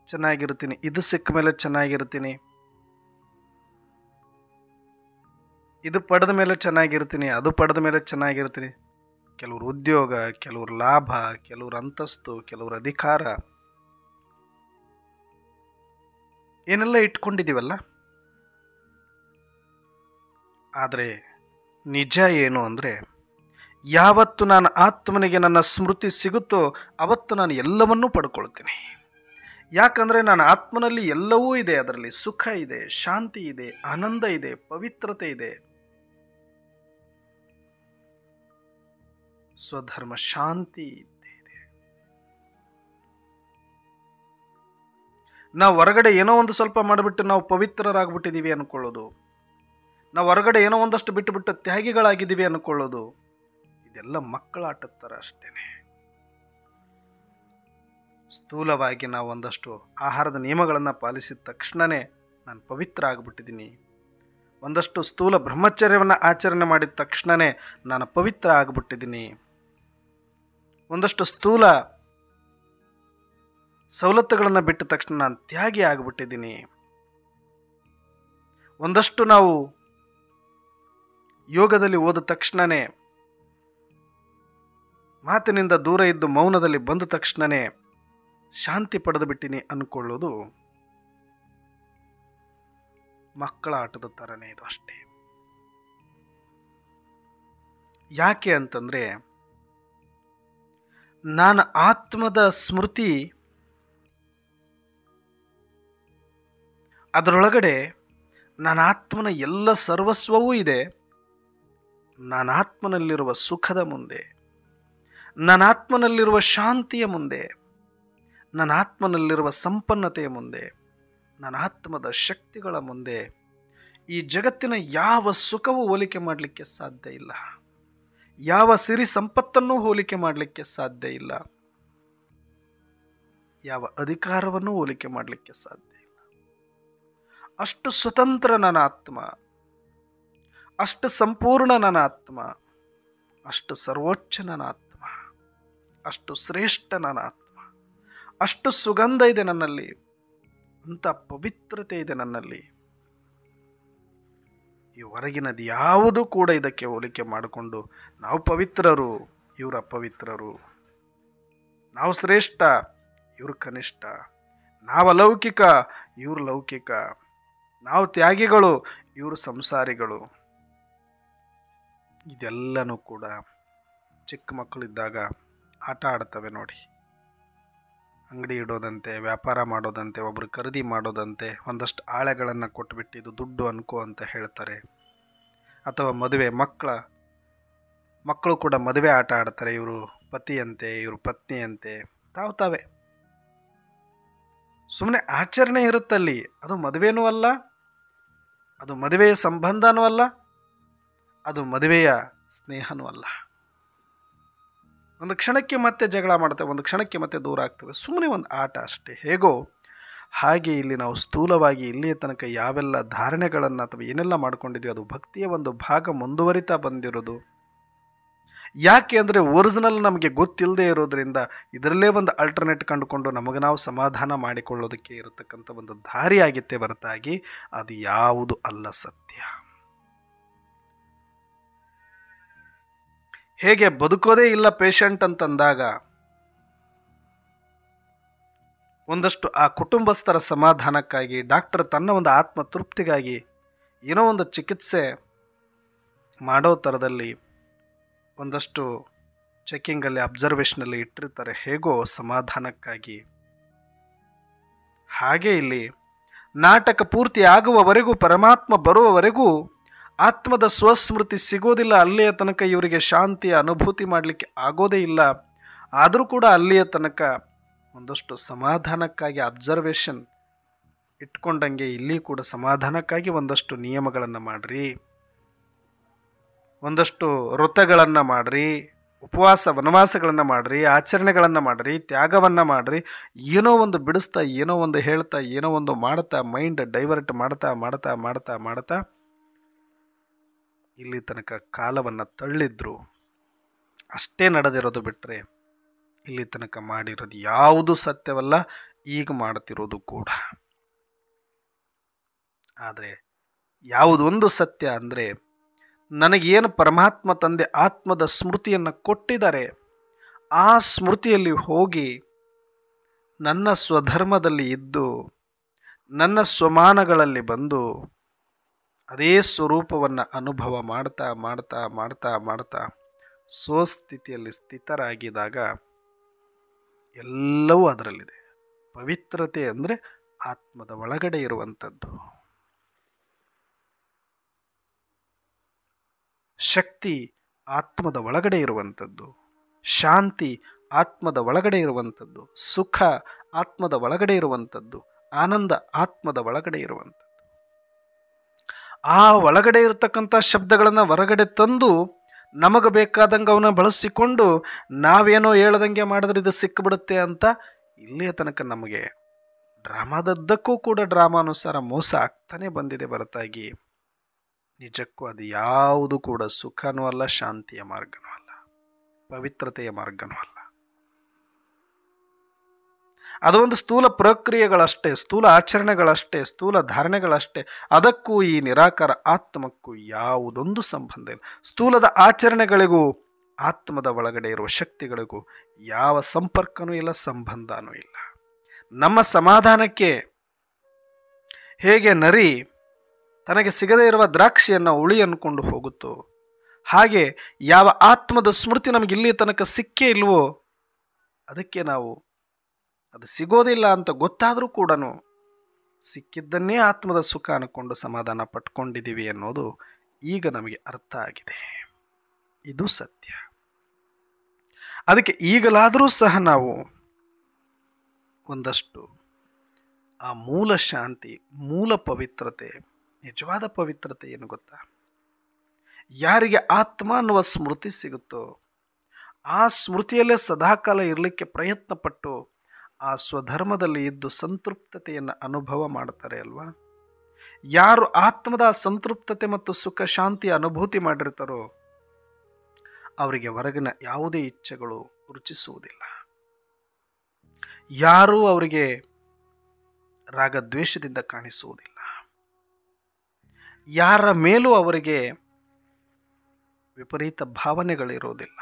ಚೆನ್ನಾಗಿರ್ತೀನಿ, ಇದು ಸಿಕ್ಕ ಮೇಲೆ ಚೆನ್ನಾಗಿರ್ತೀನಿ, ಇದು ಪಡೆದ ಮೇಲೆ ಚೆನ್ನಾಗಿರ್ತೀನಿ, ಅದು ಪಡೆದ ಮೇಲೆ ಚೆನ್ನಾಗಿರ್ತೀನಿ. ಕೆಲವರು ಉದ್ಯೋಗ, ಕೆಲವರು ಲಾಭ, ಕೆಲವರು ಅಂತಸ್ತು, ಕೆಲವರು ಅಧಿಕಾರ, ಏನೆಲ್ಲ ಇಟ್ಕೊಂಡಿದ್ದೀವಲ್ಲ. ಆದರೆ ನಿಜ ಏನು ಅಂದರೆ, ಯಾವತ್ತು ನಾನು ಆತ್ಮನಿಗೆ ನನ್ನ ಸ್ಮೃತಿ ಸಿಗುತ್ತೋ ಅವತ್ತು ನಾನು ಎಲ್ಲವನ್ನೂ ಪಡ್ಕೊಳ್ತೀನಿ. ಯಾಕಂದರೆ ನಾನು ಆತ್ಮನಲ್ಲಿ ಎಲ್ಲವೂ ಇದೆ. ಅದರಲ್ಲಿ ಸುಖ ಇದೆ, ಶಾಂತಿ ಇದೆ, ಆನಂದ ಇದೆ, ಪವಿತ್ರತೆ ಇದೆ, ಸ್ವಧರ್ಮ ಶಾಂತಿ ಇದೆ. ನಾವು ಹೊರಗಡೆ ಏನೋ ಒಂದು ಸ್ವಲ್ಪ ಮಾಡಿಬಿಟ್ಟು ನಾವು ಪವಿತ್ರರಾಗ್ಬಿಟ್ಟಿದ್ದೀವಿ ಅಂದ್ಕೊಳ್ಳೋದು, ನಾವು ಹೊರಗಡೆ ಏನೋ ಒಂದಷ್ಟು ಬಿಟ್ಟು ತ್ಯಾಗಿಗಳಾಗಿದ್ದೀವಿ ಅಂದ್ಕೊಳ್ಳೋದು, ಇದೆಲ್ಲ ಮಕ್ಕಳ ಆಟದ ಥರ ಅಷ್ಟೇ. ಸ್ಥೂಲವಾಗಿ ನಾವು ಒಂದಷ್ಟು ಆಹಾರದ ನಿಯಮಗಳನ್ನು ಪಾಲಿಸಿದ ತಕ್ಷಣವೇ ನಾನು ಪವಿತ್ರ ಆಗಿಬಿಟ್ಟಿದ್ದೀನಿ. ಒಂದಷ್ಟು ಸ್ಥೂಲ ಬ್ರಹ್ಮಚರ್ಯವನ್ನು ಆಚರಣೆ ಮಾಡಿದ ತಕ್ಷಣವೇ ನಾನು ಪವಿತ್ರ ಆಗಿಬಿಟ್ಟಿದ್ದೀನಿ. ಒಂದಷ್ಟು ಸ್ಥೂಲ ಸವಲತ್ತುಗಳನ್ನು ಬಿಟ್ಟ ತಕ್ಷಣ ನಾನು ತ್ಯಾಗಿ ಆಗಿಬಿಟ್ಟಿದ್ದೀನಿ. ಒಂದಷ್ಟು ನಾವು ಯೋಗದಲ್ಲಿ ಹೋದ ತಕ್ಷಣವೇ, ಮಾತಿನಿಂದ ದೂರ ಇದ್ದು ಮೌನದಲ್ಲಿ ಬಂದ ತಕ್ಷಣವೇ ಶಾಂತಿ ಪಡೆದು ಬಿಟ್ಟಿನಿ ಅಂದ್ಕೊಳ್ಳೋದು ಮಕ್ಕಳ ಆಟದ ಥರನೇ ಇದು ಅಷ್ಟೇ. ಯಾಕೆ ಅಂತಂದರೆ, ನಾನು ಆತ್ಮದ ಸ್ಮೃತಿ, ಅದರೊಳಗಡೆ ನನ್ನ ಆತ್ಮನ ಎಲ್ಲ ಸರ್ವಸ್ವವೂ ಇದೆ. ನನ್ನ ಆತ್ಮನಲ್ಲಿರುವ ಸುಖದ ಮುಂದೆ, ನನ್ನ ಆತ್ಮನಲ್ಲಿರುವ ಶಾಂತಿಯ ಮುಂದೆ, ನನ್ನ ಆತ್ಮನಲ್ಲಿರುವ ಸಂಪನ್ನತೆಯ ಮುಂದೆ, ನನ್ನ ಆತ್ಮದ ಶಕ್ತಿಗಳ ಮುಂದೆ ಈ ಜಗತ್ತಿನ ಯಾವ ಸುಖವೂ ಹೋಲಿಕೆ ಮಾಡಲಿಕ್ಕೆ ಸಾಧ್ಯ ಇಲ್ಲ. ಯಾವ ಸಿರಿ ಸಂಪತ್ತನ್ನೂ ಹೋಲಿಕೆ ಮಾಡಲಿಕ್ಕೆ ಸಾಧ್ಯ ಇಲ್ಲ. ಯಾವ ಅಧಿಕಾರವನ್ನು ಹೋಲಿಕೆ ಮಾಡಲಿಕ್ಕೆ ಸಾಧ್ಯ ಇಲ್ಲ. ಅಷ್ಟು ಸ್ವತಂತ್ರ ನನ್ನ ಆತ್ಮ, ಅಷ್ಟು ಸಂಪೂರ್ಣ ನನ್ನ ಆತ್ಮ, ಅಷ್ಟು ಸರ್ವೋಚ್ಚ ನನ್ನ ಆತ್ಮ, ಅಷ್ಟು ಶ್ರೇಷ್ಠ ನನ್ನ ಆತ್ಮ, ಅಷ್ಟು ಸುಗಂಧ ಇದೆ ನನ್ನಲ್ಲಿ, ಅಂಥ ಪವಿತ್ರತೆ ಇದೆ ನನ್ನಲ್ಲಿ. ಈ ಹೊರಗಿನದು ಯಾವುದೂ ಕೂಡ ಇದಕ್ಕೆ ಹೋಲಿಕೆ ಮಾಡಿಕೊಂಡು ನಾವು ಪವಿತ್ರರು, ಇವರು ಅಪವಿತ್ರರು, ನಾವು ಶ್ರೇಷ್ಠ, ಇವರು ಕನಿಷ್ಠ, ನಾವು ಅಲೌಕಿಕ, ಇವರು ಲೌಕಿಕ, ನಾವು ತ್ಯಾಗಿಗಳು, ಇವರು ಸಂಸಾರಿಗಳು, ಇದೆಲ್ಲನೂ ಕೂಡ ಚಿಕ್ಕ ಮಕ್ಕಳಿದ್ದಾಗ ಆಟ ಆಡ್ತವೆ ನೋಡಿ. ಅಂಗಡಿ ಇಡೋದಂತೆ, ವ್ಯಾಪಾರ ಮಾಡೋದಂತೆ, ಒಬ್ರು ಖರೀದಿ ಮಾಡೋದಂತೆ, ಒಂದಷ್ಟು ಆಳೆಗಳನ್ನು ಕೊಟ್ಬಿಟ್ಟು ಇದು ದುಡ್ಡು ಅನ್ಕೋ ಅಂತ ಹೇಳ್ತಾರೆ. ಅಥವಾ ಮದುವೆ ಮಕ್ಕಳು ಕೂಡ ಮದುವೆ ಆಟ ಆಡ್ತಾರೆ. ಇವರು ಪತಿಯಂತೆ, ಇವರು ಪತ್ನಿಯಂತೆ, ತಾವೇ ಸುಮ್ಮನೆ ಆಚರಣೆ ಇರುತ್ತಲ್ಲಿ. ಅದು ಮದುವೆನೂ ಅಲ್ಲ, ಅದು ಮದುವೆಯ ಸಂಬಂಧನೂ ಅಲ್ಲ, ಅದು ಮದುವೆಯ ಸ್ನೇಹನೂ ಅಲ್ಲ. ಒಂದು ಕ್ಷಣಕ್ಕೆ ಮತ್ತೆ ಜಗಳ ಮಾಡ್ತೇವೆ, ಒಂದು ಕ್ಷಣಕ್ಕೆ ಮತ್ತೆ ದೂರ ಆಗ್ತವೆ. ಸುಮ್ಮನೆ ಒಂದು ಆಟ ಅಷ್ಟೇ. ಹೇಗೋ ಹಾಗೆ ಇಲ್ಲಿ ನಾವು ಸ್ಥೂಲವಾಗಿ ಇಲ್ಲಿಯ ತನಕ ಯಾವೆಲ್ಲ ಧಾರಣೆಗಳನ್ನು ಅಥವಾ ಏನೆಲ್ಲ ಮಾಡ್ಕೊಂಡಿದ್ವಿ, ಅದು ಭಕ್ತಿಯ ಒಂದು ಭಾಗ ಮುಂದುವರಿತಾ ಬಂದಿರೋದು. ಯಾಕೆ ಅಂದರೆ ಒರಿಜಿನಲ್ ನಮಗೆ ಗೊತ್ತಿಲ್ಲದೆ ಇರೋದ್ರಿಂದ ಇದರಲ್ಲೇ ಒಂದು ಅಲ್ಟರ್ನೇಟ್ ಕಂಡುಕೊಂಡು ನಮಗೆ ನಾವು ಸಮಾಧಾನ ಮಾಡಿಕೊಳ್ಳೋದಕ್ಕೆ ಇರತಕ್ಕಂಥ ಒಂದು ದಾರಿಯಾಗಿತ್ತೆ ಹೊರತಾಗಿ ಅದು ಯಾವುದು ಅಲ್ಲ ಸತ್ಯ. ಹೇಗೆ ಬದುಕೋದೇ ಇಲ್ಲ ಪೇಷಂಟ್ ಅಂತಂದಾಗ ಒಂದಷ್ಟು ಆ ಕುಟುಂಬಸ್ಥರ ಸಮಾಧಾನಕ್ಕಾಗಿ ಡಾಕ್ಟರ್ ತನ್ನ ಒಂದು ಆತ್ಮ ತೃಪ್ತಿಗಾಗಿ ಏನೋ ಒಂದು ಚಿಕಿತ್ಸೆ ಮಾಡೋ ಥರದಲ್ಲಿ ಒಂದಷ್ಟು ಚೆಕ್ಕಿಂಗಲ್ಲಿ, ಅಬ್ಸರ್ವೇಷನಲ್ಲಿ ಇಟ್ಟಿರ್ತಾರೆ, ಹೇಗೋ ಸಮಾಧಾನಕ್ಕಾಗಿ. ಹಾಗೆ ಇಲ್ಲಿ ನಾಟಕ ಪೂರ್ತಿ ಆಗುವವರೆಗೂ, ಪರಮಾತ್ಮ ಬರುವವರೆಗೂ ಆತ್ಮದ ಸ್ವಸ್ಮೃತಿ ಸಿಗೋದಿಲ್ಲ. ಅಲ್ಲಿಯ ತನಕ ಇವರಿಗೆ ಶಾಂತಿಯ ಅನುಭೂತಿ ಮಾಡಲಿಕ್ಕೆ ಆಗೋದೇ ಇಲ್ಲ. ಆದರೂ ಕೂಡ ಅಲ್ಲಿಯ ತನಕ ಒಂದಷ್ಟು ಸಮಾಧಾನಕ್ಕಾಗಿ ಅಬ್ಸರ್ವೇಷನ್ ಇಟ್ಕೊಂಡಂಗೆ ಇಲ್ಲಿ ಕೂಡ ಸಮಾಧಾನಕ್ಕಾಗಿ ಒಂದಷ್ಟು ನಿಯಮಗಳನ್ನು ಮಾಡ್ರಿ, ಒಂದಷ್ಟು ವ್ರತಗಳನ್ನು ಮಾಡ್ರಿ, ಉಪವಾಸ ವನವಾಸಗಳನ್ನು ಮಾಡ್ರಿ, ಆಚರಣೆಗಳನ್ನು ಮಾಡ್ರಿ, ತ್ಯಾಗವನ್ನು ಮಾಡ್ರಿ. ಏನೋ ಒಂದು ಬಿಡಿಸ್ತಾ, ಏನೋ ಒಂದು ಹೇಳ್ತಾ, ಏನೋ ಒಂದು ಮಾಡ್ತಾ, ಮೈಂಡ್ ಡೈವರ್ಟ್ ಮಾಡ್ತಾ ಮಾಡ್ತಾ ಮಾಡ್ತಾ ಮಾಡ್ತಾ ಇಲ್ಲಿ ತನಕ ಕಾಲವನ್ನು ತಳ್ಳಿದ್ರು. ಅಷ್ಟೇ ನಡೆದಿರೋದು ಬಿಟ್ಟರೆ ಇಲ್ಲಿ ತನಕ ಮಾಡಿರೋದು ಯಾವುದು ಸತ್ಯವಲ್ಲ, ಈಗ ಮಾಡ್ತಿರೋದು ಕೂಡ. ಆದರೆ ಯಾವುದೊಂದು ಸತ್ಯ ಅಂದರೆ, ನನಗೇನು ಪರಮಾತ್ಮ ತಂದೆ ಆತ್ಮದ ಸ್ಮೃತಿಯನ್ನು ಕೊಟ್ಟಿದ್ದಾರೆ, ಆ ಸ್ಮೃತಿಯಲ್ಲಿ ಹೋಗಿ ನನ್ನ ಸ್ವಧರ್ಮದಲ್ಲಿ ಇದ್ದು ನನ್ನ ಸ್ವಮಾನಗಳಲ್ಲಿ ಬಂದು ಅದೇ ಸ್ವರೂಪವನ್ನು ಅನುಭವ ಮಾಡ್ತಾ ಮಾಡ್ತಾ ಮಾಡ್ತಾ ಮಾಡ್ತಾ ಸ್ವಸ್ಥಿತಿಯಲ್ಲಿ ಸ್ಥಿತರಾಗಿದಾಗ ಎಲ್ಲವೂ ಅದರಲ್ಲಿದೆ. ಪವಿತ್ರತೆ ಅಂದರೆ ಆತ್ಮದ ಒಳಗಡೆ ಇರುವಂಥದ್ದು. ಶಕ್ತಿ ಆತ್ಮದ ಒಳಗಡೆ ಇರುವಂಥದ್ದು. ಶಾಂತಿ ಆತ್ಮದ ಒಳಗಡೆ ಇರುವಂಥದ್ದು. ಸುಖ ಆತ್ಮದ ಒಳಗಡೆ ಇರುವಂಥದ್ದು. ಆನಂದ ಆತ್ಮದ ಒಳಗಡೆ ಇರುವಂಥದ್ದು. ಆ ಒಳಗಡೆ ಇರತಕ್ಕಂಥ ಶಬ್ದಗಳನ್ನು ಹೊರಗಡೆ ತಂದು ನಮಗೆ ಬೇಕಾದಂಗೆ ಅವನ್ನ ಬಳಸಿಕೊಂಡು ನಾವೇನೋ ಹೇಳ್ದಂಗೆ ಮಾಡಿದ್ರೆ ಇದು ಸಿಕ್ಕಿಬಿಡುತ್ತೆ ಅಂತ ಇಲ್ಲಿಯ ತನಕ ನಮಗೆ ಡ್ರಾಮಾದದ್ದಕ್ಕೂ ಕೂಡ ಡ್ರಾಮಾನುಸಾರ ಮೋಸ ಆಗ್ತಾನೆ ಬಂದಿದೆ ಹೊರತಾಗಿ ನಿಜಕ್ಕೂ ಅದು ಯಾವುದು ಕೂಡ ಸುಖನೂ ಅಲ್ಲ, ಶಾಂತಿಯ ಮಾರ್ಗನೂ ಅಲ್ಲ, ಪವಿತ್ರತೆಯ ಮಾರ್ಗನೂ ಅಲ್ಲ. ಅದು ಒಂದು ಸ್ಥೂಲ ಪ್ರಕ್ರಿಯೆಗಳಷ್ಟೇ, ಸ್ಥೂಲ ಆಚರಣೆಗಳಷ್ಟೇ, ಸ್ಥೂಲ ಧಾರಣೆಗಳಷ್ಟೇ. ಅದಕ್ಕೂ ಈ ನಿರಾಕಾರ ಆತ್ಮಕ್ಕೂ ಯಾವುದೊಂದು ಸಂಬಂಧ ಇಲ್ಲ. ಸ್ಥೂಲದ ಆಚರಣೆಗಳಿಗೂ ಆತ್ಮದ ಒಳಗಡೆ ಇರುವ ಶಕ್ತಿಗಳಿಗೂ ಯಾವ ಸಂಪರ್ಕನೂ ಇಲ್ಲ, ಸಂಬಂಧನೂ ಇಲ್ಲ. ನಮ್ಮ ಸಮಾಧಾನಕ್ಕೆ ಹೇಗೆ ನರಿ ತನಗೆ ಸಿಗದೇ ಇರುವ ದ್ರಾಕ್ಷಿಯನ್ನು ಉಳಿ ಅನ್ಕೊಂಡು ಹೋಗುತ್ತೋ, ಹಾಗೆ ಯಾವ ಆತ್ಮದ ಸ್ಮೃತಿ ನಮಗೆ ಇಲ್ಲಿ ತನಕ ಸಿಕ್ಕೇ ಇಲ್ವೋ ಅದಕ್ಕೆ ನಾವು ಅದು ಸಿಗೋದಿಲ್ಲ ಅಂತ ಗೊತ್ತಾದರೂ ಕೂಡ ಸಿಕ್ಕಿದ್ದನ್ನೇ ಆತ್ಮದ ಸುಖ ಅನ್ಕೊಂಡು ಸಮಾಧಾನ ಪಟ್ಕೊಂಡಿದ್ದೀವಿ ಅನ್ನೋದು ಈಗ ನಮಗೆ ಅರ್ಥ ಆಗಿದೆ. ಇದು ಸತ್ಯ. ಅದಕ್ಕೆ ಈಗಲಾದರೂ ಸಹ ನಾವು ಒಂದಷ್ಟು ಆ ಮೂಲ ಶಾಂತಿ, ಮೂಲ ಪವಿತ್ರತೆ, ನಿಜವಾದ ಪವಿತ್ರತೆ ಏನು ಗೊತ್ತಾ? ಯಾರಿಗೆ ಆತ್ಮ ಅನ್ನುವ ಸ್ಮೃತಿ ಸಿಗುತ್ತೋ ಆ ಸ್ಮೃತಿಯಲ್ಲೇ ಸದಾಕಾಲ ಇರಲಿಕ್ಕೆ ಪ್ರಯತ್ನ ಪಟ್ಟು ಆ ಸ್ವಧರ್ಮದಲ್ಲಿ ಇದ್ದು ಸಂತೃಪ್ತತೆಯನ್ನು ಅನುಭವ ಮಾಡ್ತಾರೆ ಅಲ್ವಾ. ಯಾರು ಆತ್ಮದ ಸಂತೃಪ್ತತೆ ಮತ್ತು ಸುಖ ಶಾಂತಿಯ ಅನುಭೂತಿ ಮಾಡಿರ್ತಾರೋ ಅವರಿಗೆ ಹೊರಗಿನ ಯಾವುದೇ ಇಚ್ಛೆಗಳು ರುಚಿಸುವುದಿಲ್ಲ. ಯಾರೂ ಅವರಿಗೆ ರಾಗದ್ವೇಷದಿಂದ ಕಾಣಿಸುವುದಿಲ್ಲ. ಯಾರ ಮೇಲೂ ಅವರಿಗೆ ವಿಪರೀತ ಭಾವನೆಗಳಿರೋದಿಲ್ಲ,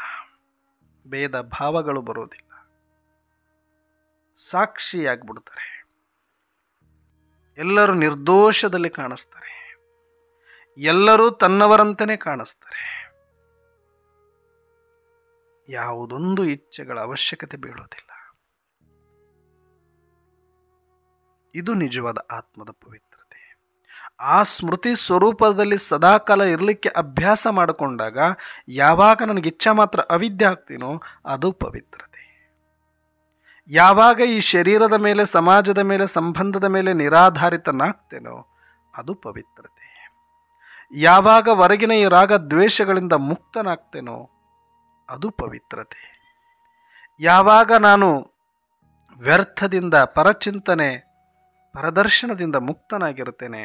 ಭೇದ ಭಾವಗಳು ಬರೋದಿಲ್ಲ. ಸಾಕ್ಷಿಯಾಗ್ಬಿಡ್ತಾರೆ. ಎಲ್ಲರೂ ನಿರ್ದೋಷದಲ್ಲಿ ಕಾಣಿಸ್ತಾರೆ. ಎಲ್ಲರೂ ತನ್ನವರಂತನೇ ಕಾಣಿಸ್ತಾರೆ. ಯಾವುದೊಂದು ಇಚ್ಛೆಗಳ ಅವಶ್ಯಕತೆ ಬೀಳೋದಿಲ್ಲ. ಇದು ನಿಜವಾದ ಆತ್ಮದ ಪವಿತ್ರತೆ. ಆ ಸ್ಮೃತಿ ಸ್ವರೂಪದಲ್ಲಿ ಸದಾಕಾಲ ಇರಲಿಕ್ಕೆ ಅಭ್ಯಾಸ ಮಾಡಿಕೊಂಡಾಗ ಯಾವಾಗ ನನಗೆ ಇಚ್ಛಾ ಮಾತ್ರ ಅವಿದ್ಯೆ ಆಗ್ತೀನೋ ಅದು ಪವಿತ್ರತೆ. ಯಾವಾಗ ಈ ಶರೀರದ ಮೇಲೆ, ಸಮಾಜದ ಮೇಲೆ, ಸಂಬಂಧದ ಮೇಲೆ ನಿರಾಧಾರಿತನಾಗ್ತೇನೋ ಅದು ಪವಿತ್ರತೆ. ಯಾವಾಗ ಹೊರಗಿನ ಈ ರಾಗ ದ್ವೇಷಗಳಿಂದ ಮುಕ್ತನಾಗ್ತೇನೋ ಅದು ಪವಿತ್ರತೆ. ಯಾವಾಗ ನಾನು ವ್ಯರ್ಥದಿಂದ, ಪರಚಿಂತನೆ, ಪರದರ್ಶನದಿಂದ ಮುಕ್ತನಾಗಿರುತ್ತೇನೆ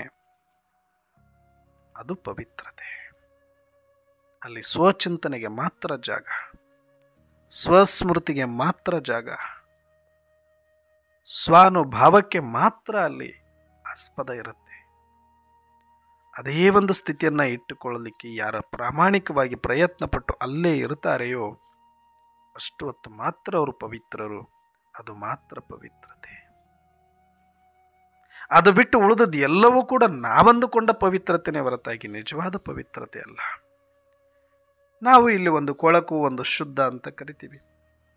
ಅದು ಪವಿತ್ರತೆ. ಅಲ್ಲಿ ಸ್ವಚಿಂತನೆಗೆ ಮಾತ್ರ ಜಾಗ, ಸ್ವಸ್ಮೃತಿಗೆ ಮಾತ್ರ ಜಾಗ, ಸ್ವಾನುಭಾವಕ್ಕೆ ಮಾತ್ರ ಅಲ್ಲಿ ಆಸ್ಪದ ಇರುತ್ತೆ. ಅದೇ ಒಂದು ಸ್ಥಿತಿಯನ್ನು ಇಟ್ಟುಕೊಳ್ಳಲಿಕ್ಕೆ ಯಾರ ಪ್ರಾಮಾಣಿಕವಾಗಿ ಪ್ರಯತ್ನಪಟ್ಟು ಅಲ್ಲೇ ಇರ್ತಾರೆಯೋ ಅಷ್ಟು ಹೊತ್ತು ಮಾತ್ರ ಅವರು ಪವಿತ್ರರು. ಅದು ಮಾತ್ರ ಪವಿತ್ರತೆ. ಅದು ಬಿಟ್ಟು ಉಳಿದದ್ದು ಎಲ್ಲವೂ ಕೂಡ ನಾವಂದುಕೊಂಡ ಪವಿತ್ರತೆನೇ ಹೊರತಾಗಿ ನಿಜವಾದ ಪವಿತ್ರತೆ ಅಲ್ಲ. ನಾವು ಇಲ್ಲಿ ಒಂದು ಕೊಳಕು, ಒಂದು ಶುದ್ಧ ಅಂತ ಕರಿತೀವಿ.